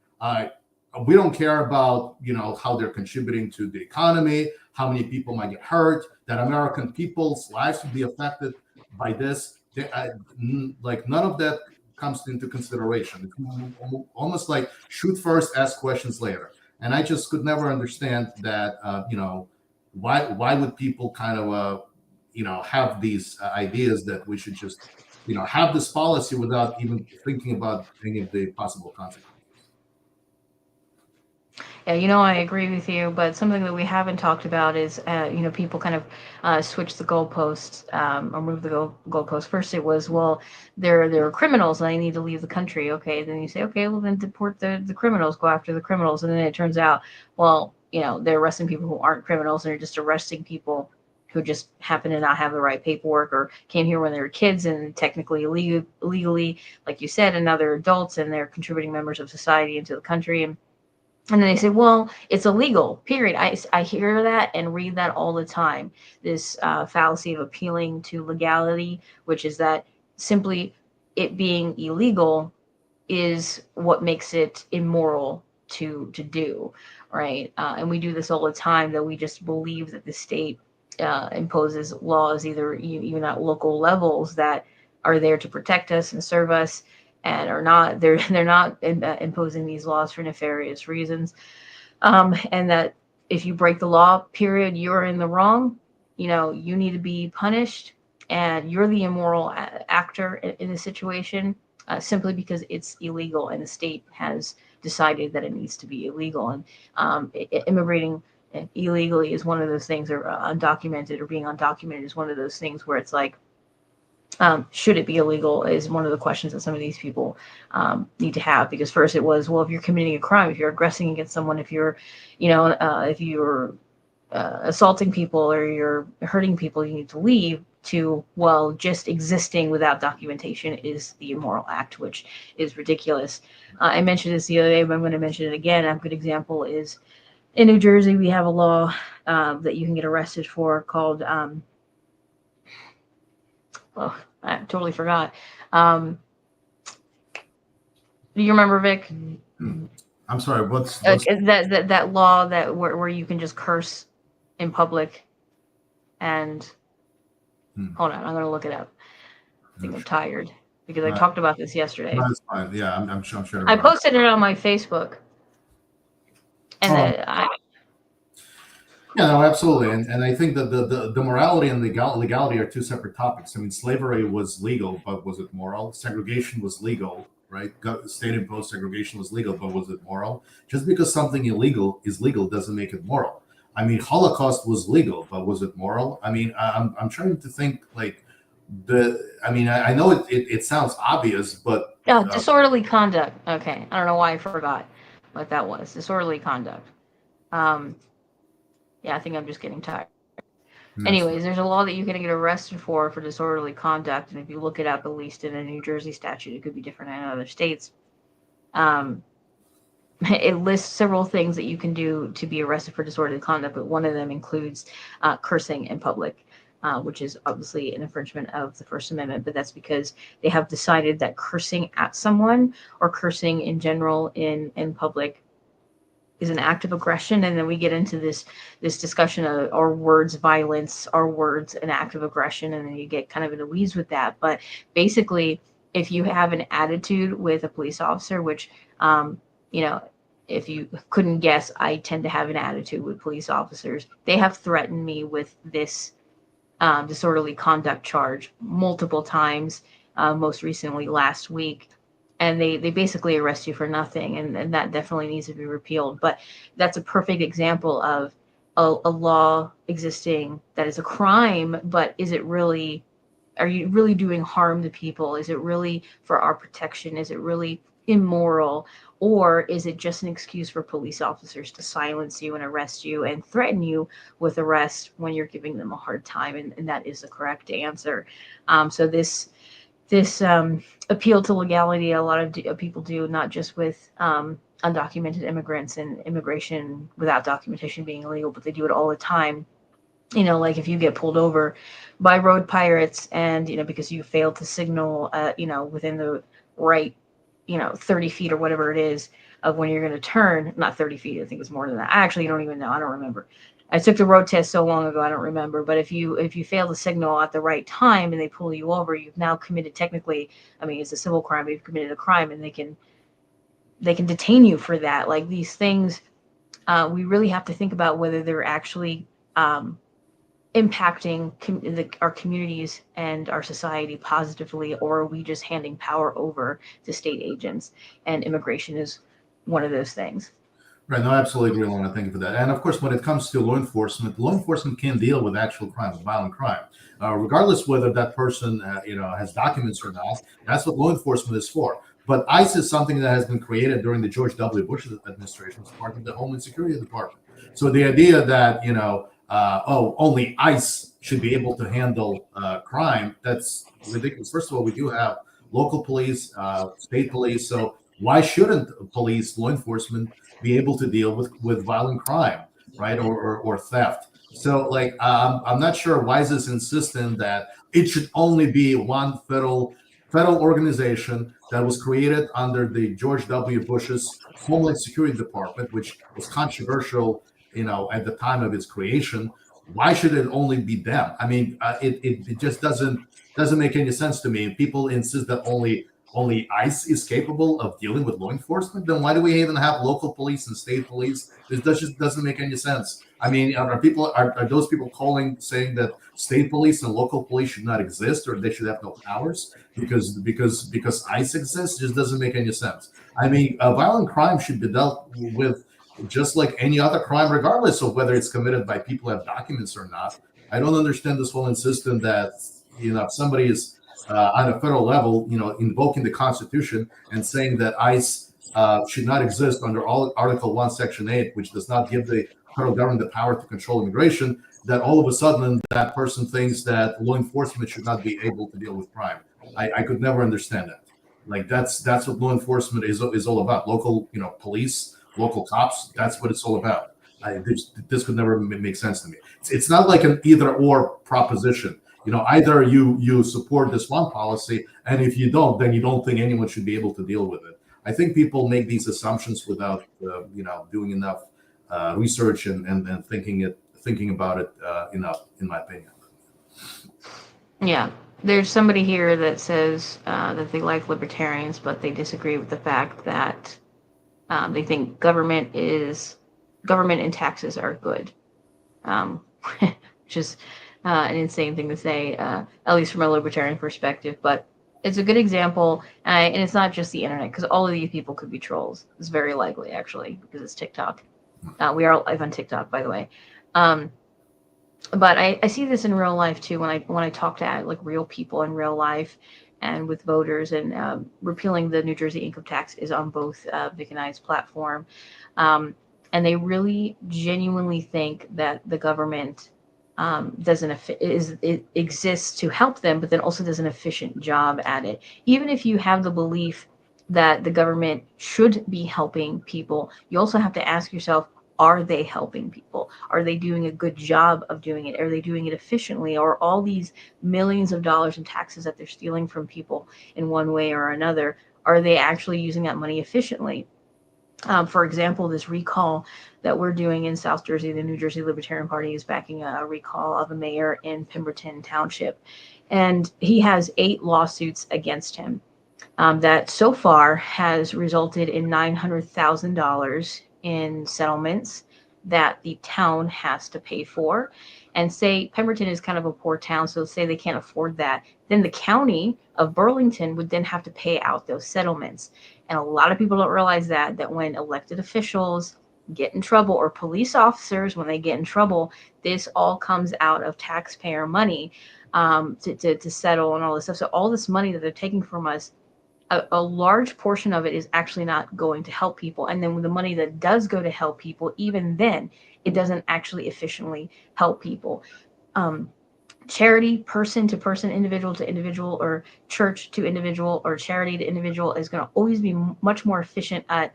We don't care about how they're contributing to the economy, how many people might get hurt, that American people's lives would be affected by this. Like none of that comes into consideration. It's almost like shoot first, ask questions later. And I just could never understand that. Why would people kind of have these ideas that we should just have this policy without even thinking about any of the possible consequences. Yeah, I agree with you, but something that we haven't talked about is, people kind of switch the goalposts, or move the goalposts. First, it was, well, they're criminals and they need to leave the country. Okay, then you say, okay, well, then deport the criminals, go after the criminals, and then it turns out, well, they're arresting people who aren't criminals, and they're just arresting people who just happen to not have the right paperwork or came here when they were kids and technically illegally, like you said, and now they're adults and they're contributing members of society into the country. And then they say, well, it's illegal, period. I hear that and read that all the time. This fallacy of appealing to legality, which is that simply it being illegal is what makes it immoral to do, right? And we do this all the time, that we just believe that the state imposes laws, either even at local levels, that are there to protect us and serve us, and are not. They're not imposing these laws for nefarious reasons, and that if you break the law, period, you're in the wrong. You need to be punished, and you're the immoral actor in the situation, simply because it's illegal and the state has decided that it needs to be illegal. And immigrating illegally is one of those things, or undocumented or being undocumented is one of those things where it's like, should it be illegal is one of the questions that some of these people need to have. Because first it was, well, if you're committing a crime, if you're aggressing against someone, if you're, if you're assaulting people or you're hurting people, you need to leave, to, well, just existing without documentation is the immoral act, which is ridiculous. I mentioned this the other day, but I'm going to mention it again. A good example is in New Jersey, we have a law that you can get arrested for called, oh, I totally forgot. Do you remember, Vic? I'm sorry. What's that law that where you can just curse in public and hold on, I'm gonna look it up. I think I'm tired because I talked about this yesterday. No, that's fine. Yeah, I'm sure. I posted it on my Facebook, and yeah, no, absolutely, and I think that the morality and legality are two separate topics. I mean, slavery was legal, but was it moral? Segregation was legal, right? State-imposed segregation was legal, but was it moral? Just because something illegal is legal doesn't make it moral. I mean, Holocaust was legal, but was it moral? I mean, I'm trying to think like I know it sounds obvious, but disorderly conduct. Okay, I don't know why I forgot what that was. Disorderly conduct. Yeah, I think I'm just getting tired. Anyways, there's a law that you can get arrested for disorderly conduct, and if you look it up, at least in a New Jersey statute, it could be different in other states. It lists several things that you can do to be arrested for disorderly conduct, but one of them includes cursing in public, which is obviously an infringement of the First Amendment, but that's because they have decided that cursing at someone or cursing in general in public is an act of aggression. And then we get into this discussion of, are words violence, are words an act of aggression? And then you get kind of in the weeds with that. But basically, if you have an attitude with a police officer, which, if you couldn't guess, I tend to have an attitude with police officers. They have threatened me with this disorderly conduct charge multiple times, most recently last week. And they basically arrest you for nothing, and that definitely needs to be repealed. But that's a perfect example of a law existing that is a crime, but is it really, are you really doing harm to people? Is it really for our protection? Is it really immoral? Or is it just an excuse for police officers to silence you and arrest you and threaten you with arrest when you're giving them a hard time? And that is the correct answer. So this appeal to legality, a lot of people do, not just with undocumented immigrants and immigration without documentation being illegal, but they do it all the time. Like if you get pulled over by road pirates and, because you failed to signal, within the right, 30 feet or whatever it is of when you're going to turn, not 30 feet, I think it's more than that. Actually, you don't even know. I don't remember. I took the road test so long ago, I don't remember. But if you fail to signal at the right time and they pull you over, you've now committed, technically, I mean, it's a civil crime, but you've committed a crime, and they can detain you for that. Like these things, we really have to think about whether they're actually impacting our communities and our society positively, or are we just handing power over to state agents? And immigration is one of those things. Right. No, I absolutely agree, Lana. Thank you for that. And of course, when it comes to law enforcement can deal with actual crimes, violent crime, regardless whether that person, has documents or not. That's what law enforcement is for. But ICE is something that has been created during the George W. Bush administration as part of the Homeland Security Department. So the idea that, only ICE should be able to handle crime, that's ridiculous. First of all, we do have local police, state police. So why shouldn't police, law enforcement, be able to deal with violent crime, right, or theft? So, I'm not sure why is this insistent that it should only be one federal organization that was created under the George W. Bush's Homeland Security Department, which was controversial, at the time of its creation. Why should it only be them? I mean, it just doesn't make any sense to me. People insist that only ICE is capable of dealing with law enforcement. Then why do we even have local police and state police? This just doesn't make any sense. I mean, are those people saying that state police and local police should not exist, or they should have no powers because ICE exists? It just doesn't make any sense. I mean, violent crime should be dealt with just like any other crime, regardless of whether it's committed by people who have documents or not. I don't understand this whole insistence that if somebody is on a federal level, invoking the Constitution and saying that ICE should not exist under Article 1, Section 8, which does not give the federal government the power to control immigration, that all of a sudden that person thinks that law enforcement should not be able to deal with crime. I could never understand that. Like that's what law enforcement is all about. Local, police, local cops. That's what it's all about. This could never make sense to me. It's not like an either or proposition. Either you support this one policy, and if you don't, then you don't think anyone should be able to deal with it. I think people make these assumptions without doing enough research and thinking about it enough, in my opinion. Yeah. There's somebody here that says that they like libertarians, but they disagree with the fact that they think government and taxes are good, which is an insane thing to say, at least from a libertarian perspective. But it's a good example, and it's not just the internet, because all of these people could be trolls. It's very likely, actually, because it's TikTok. We are live on TikTok, by the way. But I see this in real life too when I talk to like real people in real life and with voters, and repealing the New Jersey income tax is on both Vic and I's platform, and they really genuinely think that the government it exists to help them, but then also does an efficient job at it. Even if you have the belief that the government should be helping people, you also have to ask yourself, are they helping people? Are they doing a good job of doing it? Are they doing it efficiently? Or all these millions of dollars in taxes that they're stealing from people in one way or another, are they actually using that money efficiently? For example, this recall that we're doing in South Jersey, the New Jersey Libertarian Party is backing a recall of a mayor in Pemberton Township. And he has 8 lawsuits against him that so far has resulted in $900,000 in settlements that the town has to pay for. And say Pemberton is kind of a poor town, so say they can't afford that, then the county of Burlington would then have to pay out those settlements. And a lot of people don't realize that when elected officials get in trouble, or police officers, when they get in trouble, this all comes out of taxpayer money to settle and all this stuff. So all this money that they're taking from us, a large portion of it is actually not going to help people. And then with the money that does go to help people, even then, it doesn't actually efficiently help people. Charity, person to person, individual to individual, or church to individual, or charity to individual, is going to always be much more efficient at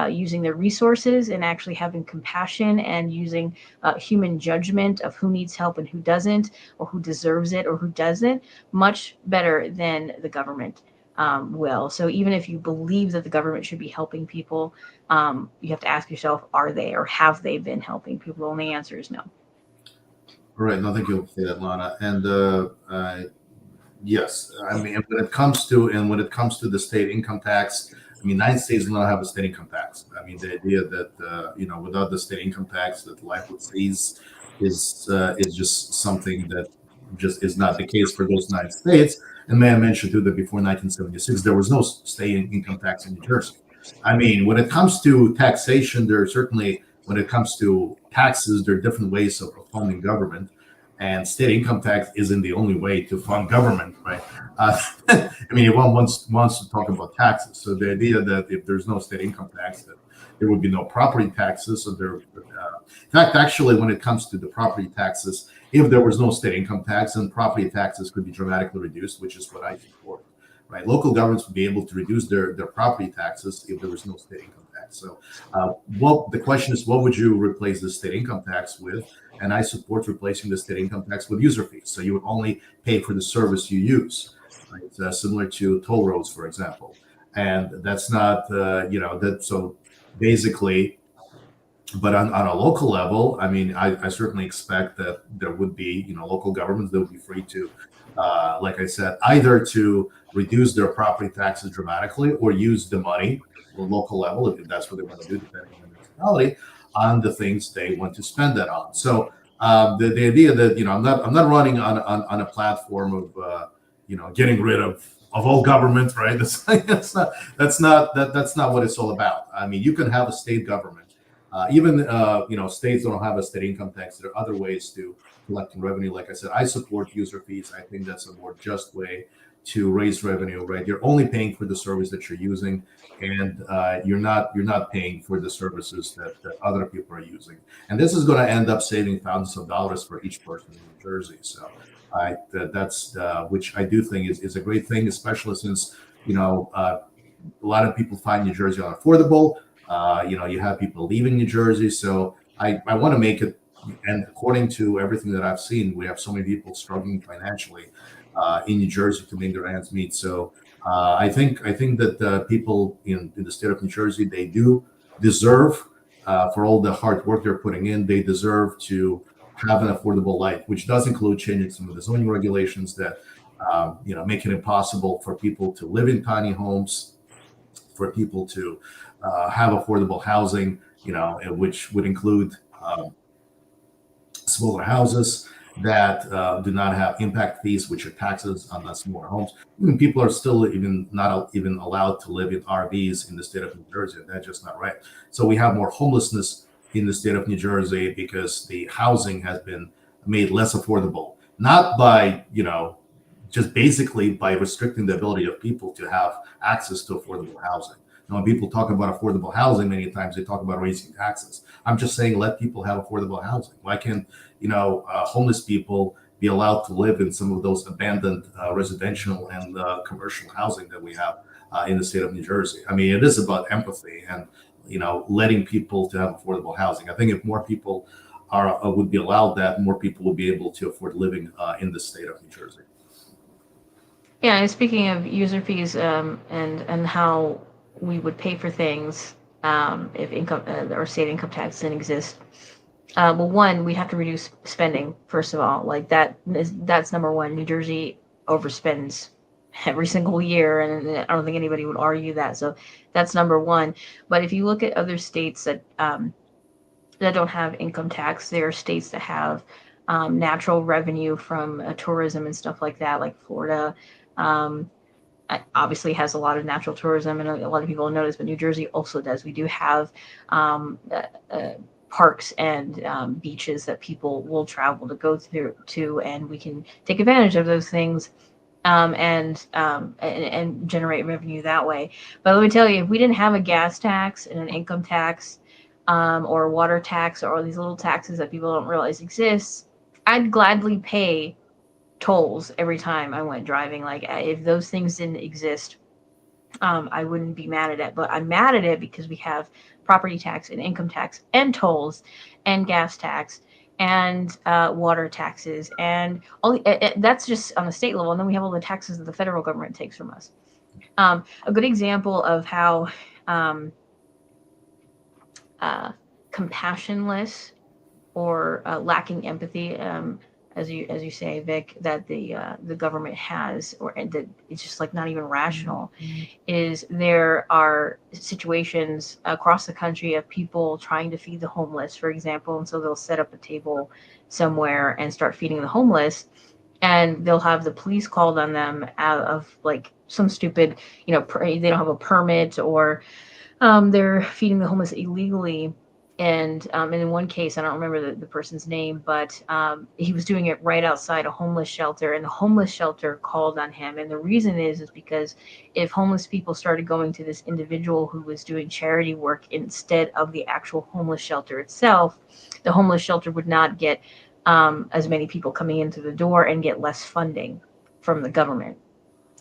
using their resources and actually having compassion and using human judgment of who needs help and who doesn't, or who deserves it or who doesn't, much better than the government will. So even if you believe that the government should be helping people, you have to ask yourself, are they, or have they been helping people? And the answer is no. All right. No, thank you for that, Lana. And yes, I mean, when it comes to the state income tax, I mean, 9 states do not have a state income tax. I mean, the idea that without the state income tax, that life would cease is just something that just is not the case for those 9 states. And may I mention too that before 1976, there was no state income tax in New Jersey. I mean, when it comes to taxation, when it comes to taxes, there are different ways of funding government, and state income tax isn't the only way to fund government, right? I mean, if one wants to talk about taxes, so the idea that if there's no state income tax, that there would be no property taxes. So in fact, actually, when it comes to the property taxes, if there was no state income tax, then property taxes could be dramatically reduced, which is what I support. Right, local governments would be able to reduce their property taxes if there was no state income tax. So, the question is, what would you replace the state income tax with? And I support replacing the state income tax with user fees. So you would only pay for the service you use, right? Similar to toll roads, for example. And that's not, so basically. But on a local level, I mean, I certainly expect that there would be, local governments that would be free to, like I said, either to reduce their property taxes dramatically or use the money at the local level, if that's what they want to do, depending on the municipality, on the things they want to spend that on. So the idea that I'm not running on a platform of getting rid of all government, right? That's not what it's all about. I mean, you can have a state government. Even states don't have a state income tax. There are other ways to collecting revenue. Like I said, I support user fees. I think that's a more just way to raise revenue, right? You're only paying for the service that you're using, and you're not paying for the services that other people are using. And this is going to end up saving thousands of dollars for each person in New Jersey. So that's which I do think is a great thing, especially since a lot of people find New Jersey unaffordable. You have people leaving New Jersey, so I want to make it. And according to everything that I've seen, we have so many people struggling financially in New Jersey to make their ends meet. So I think that people in the state of New Jersey, they do deserve for all the hard work they're putting in. They deserve to have an affordable life, which does include changing some of the zoning regulations that make it impossible for people to live in tiny homes, for people to have affordable housing, which would include smaller houses that do not have impact fees, which are taxes on the smaller homes. Even people are still even not even allowed to live in RVs in the state of New Jersey. That's just not right. So we have more homelessness in the state of New Jersey because the housing has been made less affordable, not by just basically by restricting the ability of people to have access to affordable housing. When people talk about affordable housing, many times they talk about raising taxes. I'm just saying let people have affordable housing. Why can't homeless people be allowed to live in some of those abandoned residential and commercial housing that we have in the state of New Jersey? I mean, it is about empathy and letting people to have affordable housing. I think if more people would be allowed that, more people would be able to afford living in the state of New Jersey. Yeah, and speaking of user fees, and how we would pay for things if income or state income tax didn't exist. Well, one, we'd have to reduce spending. First of all, like that's number one. New Jersey overspends every single year, and I don't think anybody would argue that. So that's number one. But if you look at other states that don't have income tax, there are states that have natural revenue from tourism and stuff like that, like Florida. Obviously has a lot of natural tourism, and a lot of people notice, but New Jersey also does. We do have parks and beaches that people will travel to go through to, and we can take advantage of those things and generate revenue that way. But let me tell you, if we didn't have a gas tax and an income tax or a water tax or all these little taxes that people don't realize exist, I'd gladly pay tolls every time I went driving. Like if those things didn't exist, I wouldn't be mad at it. But I'm mad at it because we have property tax and income tax and tolls and gas tax and water taxes and all. That's just on the state level, and then we have all the taxes that the federal government takes from us. A good example of how compassionless or lacking empathy, as you say, Vic, that the government has, or and that it's just like not even rational, is there are situations across the country of people trying to feed the homeless, for example, and so they'll set up a table somewhere and start feeding the homeless, and they'll have the police called on them out of like some stupid, they don't have a permit, or they're feeding the homeless illegally. And in one case, I don't remember the person's name, but he was doing it right outside a homeless shelter, and the homeless shelter called on him. And the reason is because if homeless people started going to this individual who was doing charity work instead of the actual homeless shelter itself, the homeless shelter would not get as many people coming into the door and get less funding from the government.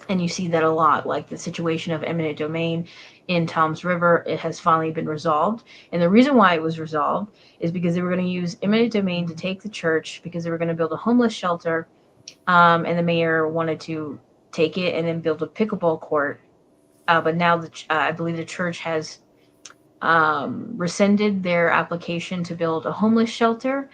And you see that a lot, like the situation of eminent domain in Tom's River. It has finally been resolved. And the reason why it was resolved is because they were going to use eminent domain to take the church, because they were going to build a homeless shelter. And the mayor wanted to take it and then build a pickleball court. But now I believe the church has rescinded their application to build a homeless shelter.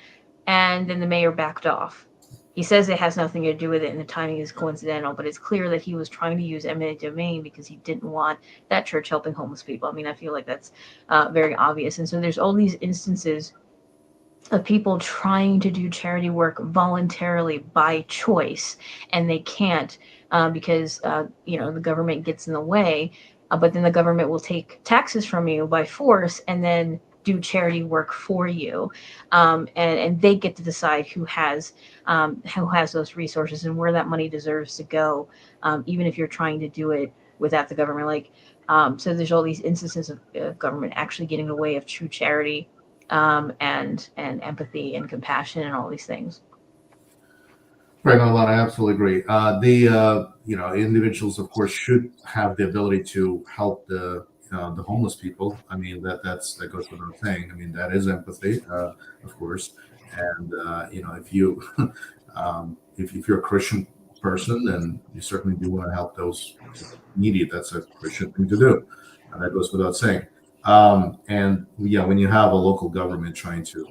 And then the mayor backed off. He says it has nothing to do with it and the timing is coincidental, but it's clear that he was trying to use eminent domain because he didn't want that church helping homeless people. I mean, I feel like that's very obvious. And so there's all these instances of people trying to do charity work voluntarily by choice, and they can't because, the government gets in the way. But then the government will take taxes from you by force, and then do charity work for you, and they get to decide who has those resources and where that money deserves to go, even if you're trying to do it without the government. Like, so there's all these instances of government actually getting in the way of true charity, and empathy and compassion and all these things. Right, no, Lana, I absolutely agree. Individuals, of course, should have the ability to help the homeless people. I mean, that goes without saying. I mean, that is empathy, of course. And if you if you're a Christian person, then you certainly do want to help those needy. That's a Christian thing to do, and that goes without saying. And yeah, when you have a local government trying to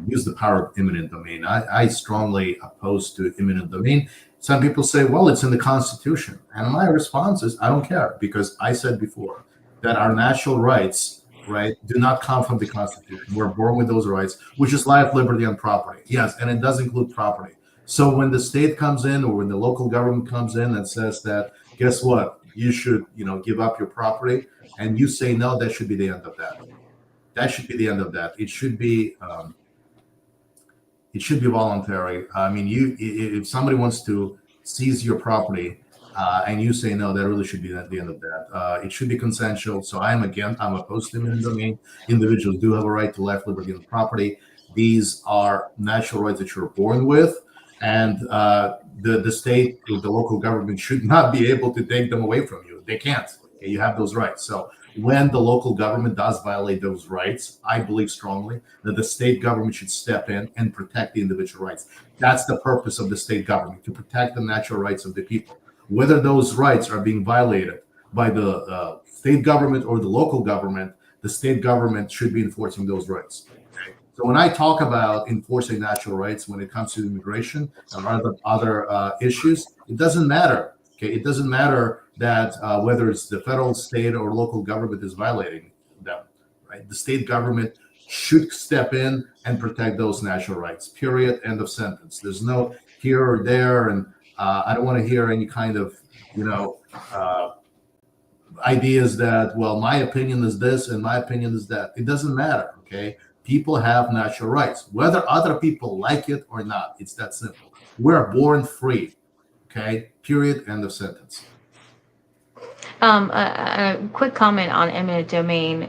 use the power of eminent domain, I strongly oppose to eminent domain. Some people say, well, it's in the Constitution. And my response is, I don't care, because I said before that our natural rights, right, do not come from the Constitution. We're born with those rights, which is life, liberty, and property. Yes, and it does include property. So when the state comes in, or when the local government comes in and says that, guess what, you should, give up your property, and you say no, that should be the end of that. That should be the end of that. It should be voluntary. I mean, if somebody wants to seize your property, and you say no, that really should be at the end of that. It should be consensual. So I'm opposed to eminent domain. Individuals do have a right to life, liberty, and property. These are natural rights that you're born with, and the state or the local government should not be able to take them away from you. They can't. Okay, you have those rights. So when the local government does violate those rights, I believe strongly that the state government should step in and protect the individual rights. That's the purpose of the state government, to protect the natural rights of the people. Whether those rights are being violated by the state government or the local government, the state government should be enforcing those rights. Okay? So when I talk about enforcing natural rights when it comes to immigration and other issues, it doesn't matter. Okay, it doesn't matter that whether it's the federal, state, or local government is violating them. Right, the state government should step in and protect those natural rights. Period. End of sentence. There's no here or there, and I don't want to hear any kind of ideas that, well, my opinion is this and my opinion is that. It doesn't matter. Okay, people have natural rights, whether other people like it or not. It's that simple. We're born free. Okay, period, end of sentence. A quick comment on eminent domain.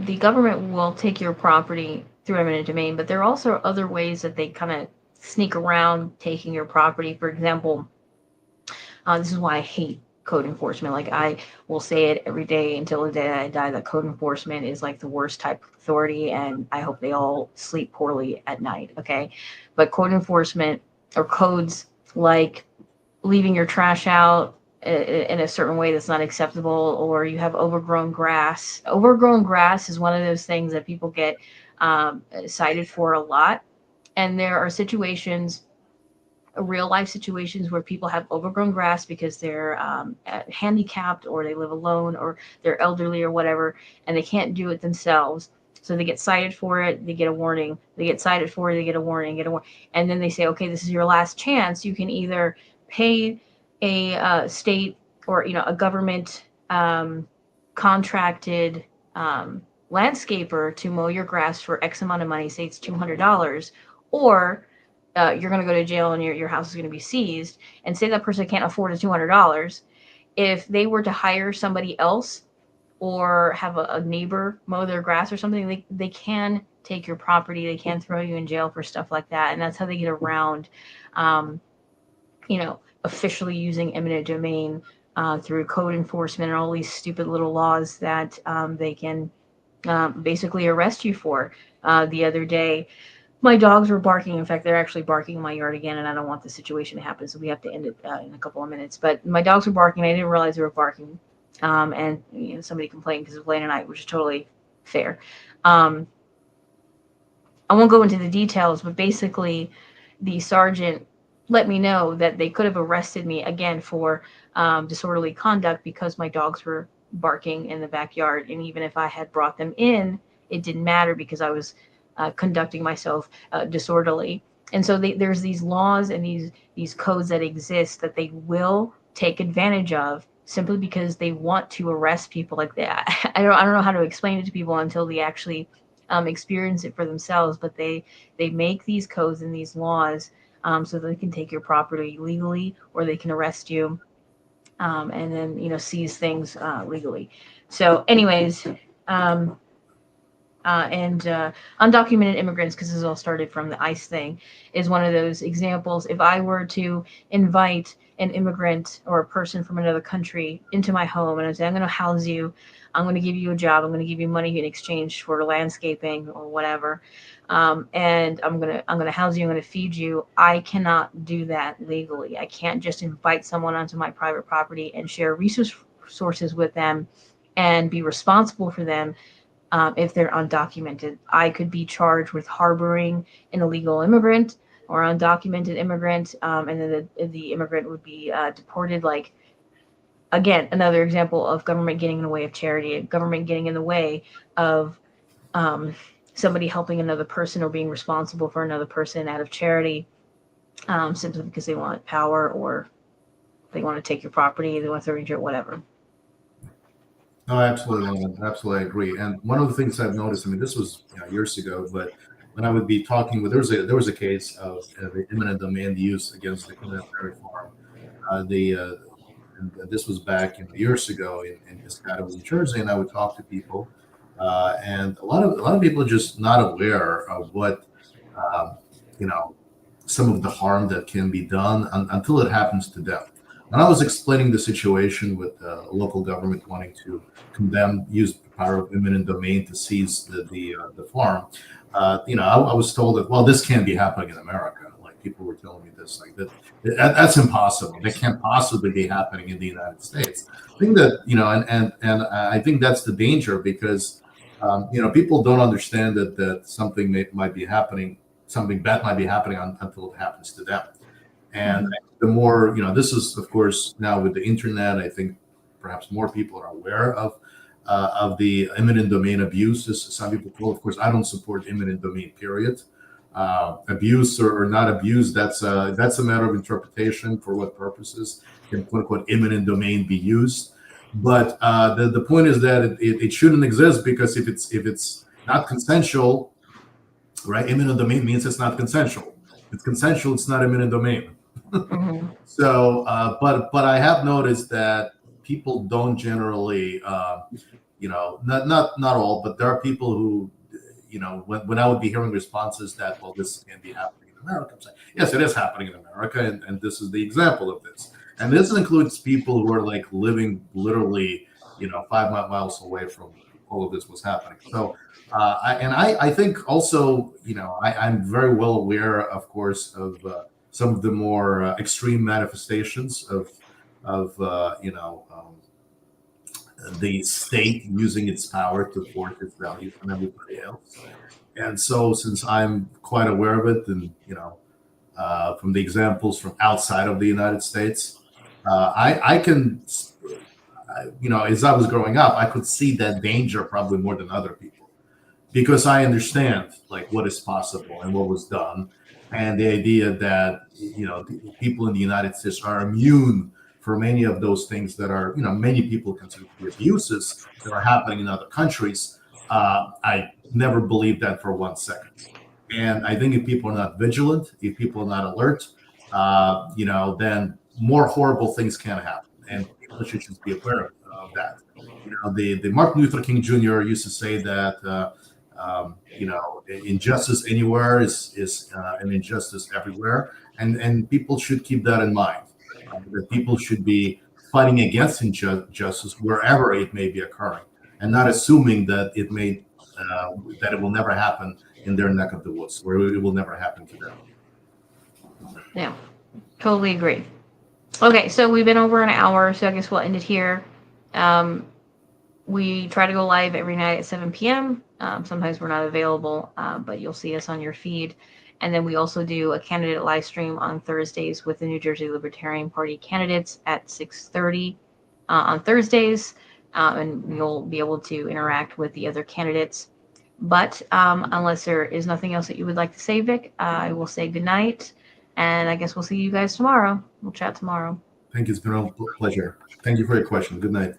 The government will take your property through eminent domain, but there are also other ways that they kind of sneak around taking your property. For example, this is why I hate code enforcement. Like, I will say it every day until the day I die, that code enforcement is like the worst type of authority, and I hope they all sleep poorly at night. Okay, but code enforcement, or codes like leaving your trash out in a certain way that's not acceptable, or you have overgrown grass. Overgrown grass is one of those things that people get cited for a lot. And there are situations, real life situations, where people have overgrown grass because they're handicapped, or they live alone, or they're elderly, or whatever, and they can't do it themselves. So they get cited for it, they get a warning. They get cited for it, they get a warning, and then they say, okay, this is your last chance. You can either pay a state, or a government contracted landscaper to mow your grass for X amount of money, say it's $200, or you're going to go to jail and your house is going to be seized. And say that person can't afford the $200. If they were to hire somebody else, or have a neighbor mow their grass or something, they can take your property. They can throw you in jail for stuff like that. And that's how they get around, officially using eminent domain through code enforcement and all these stupid little laws that they can basically arrest you for. The other day, my dogs were barking. In fact, they're actually barking in my yard again, and I don't want the situation to happen, so we have to end it in a couple of minutes. But my dogs were barking. I didn't realize they were barking. And somebody complained because it was late at night, which is totally fair. I won't go into the details, but basically the sergeant let me know that they could have arrested me again for disorderly conduct because my dogs were barking in the backyard. And even if I had brought them in, it didn't matter because I was conducting myself disorderly. And so there's these laws and these codes that exist that they will take advantage of simply because they want to arrest people like that. I don't know how to explain it to people until they actually experience it for themselves, but they make these codes and these laws so they can take your property legally, or they can arrest you, and then seize things legally. So, anyways, um, and undocumented immigrants, because this all started from the ICE thing, is one of those examples. If I were to invite an immigrant or a person from another country into my home and I say, I'm going to house you, I'm going to give you a job, I'm going to give you money in exchange for landscaping or whatever, and I'm gonna house you, I'm going to feed you, I cannot do that legally. I can't just invite someone onto my private property and share resources with them and be responsible for them if they're undocumented. I could be charged with harboring an illegal immigrant or undocumented immigrant, and then the immigrant would be deported. Like, again, another example of government getting in the way of charity, government getting in the way of um, somebody helping another person or being responsible for another person out of charity, simply because they want power, or they want to take your property, they want to throw you in jail, whatever. No, absolutely, absolutely, I agree. And one of the things I've noticed, I mean, this was years ago, but when I would be talking with, there was a case of eminent domain use against the Canadian Dairy Farm. The and this was back years ago in Piscataway, New Jersey, and I would talk to people, and a lot of people are just not aware of what um, you know some of the harm that can be done until it happens to them. When I was explaining the situation with local government wanting to condemn, use the power of eminent domain to seize the farm, I was told that, well, this can't be happening in America. Like, people were telling me this, like that's impossible. That can't possibly be happening in the United States. I think that and I think that's the danger, because people don't understand that something might be happening, something bad might be happening until it happens to them. And Mhm. the more, this is, of course, now with the internet, I think perhaps more people are aware of the eminent domain abuse, as some people call it. Of course, I don't support eminent domain, period. Abuse or not abuse, that's a matter of interpretation. For what purposes can quote unquote eminent domain be used? But the point is that it shouldn't exist, because if it's not consensual, right? Eminent domain means it's not consensual. If it's consensual, it's not eminent domain. Mhm. So, but I have noticed that people don't generally, not all, but there are people who, when I would be hearing responses that, well, this can be happening in America, I'm saying, yes, it is happening in America, and this is the example of this. And this includes people who are like living literally, 5 miles away from all of this was happening. So, I think also, I'm very well aware, of course, of some of the more extreme manifestations of the state using its power to force its values on everybody else. And so, since I'm quite aware of it, and from the examples from outside of the United States, I can, as I was growing up, I could see that danger probably more than other people, because I understand like what is possible and what was done, and the idea that the people in the United States are immune for many of those things that are many people consider to be abuses that are happening in other countries. I never believed that for 1 second, and I think if people are not vigilant, if people are not alert, then more horrible things can happen, and people should just be aware of that. The Martin Luther King Jr. used to say that injustice anywhere is an injustice everywhere, and people should keep that in mind. That people should be fighting against injustice wherever it may be occurring, and not assuming that it will never happen in their neck of the woods, or it will never happen to them. Yeah, totally agree. Okay, so we've been over an hour, so I guess we'll end it here. Um, we try to go live every night at 7 p.m. Sometimes we're not available, but you'll see us on your feed. And then we also do a candidate live stream on Thursdays with the New Jersey Libertarian Party candidates at 6:30 on Thursdays, and you'll be able to interact with the other candidates. But unless there is nothing else that you would like to say, Vic, I will say good night, and I guess we'll see you guys tomorrow. We'll chat tomorrow. Thank you. It's been a pleasure. Thank you for your question. Good night.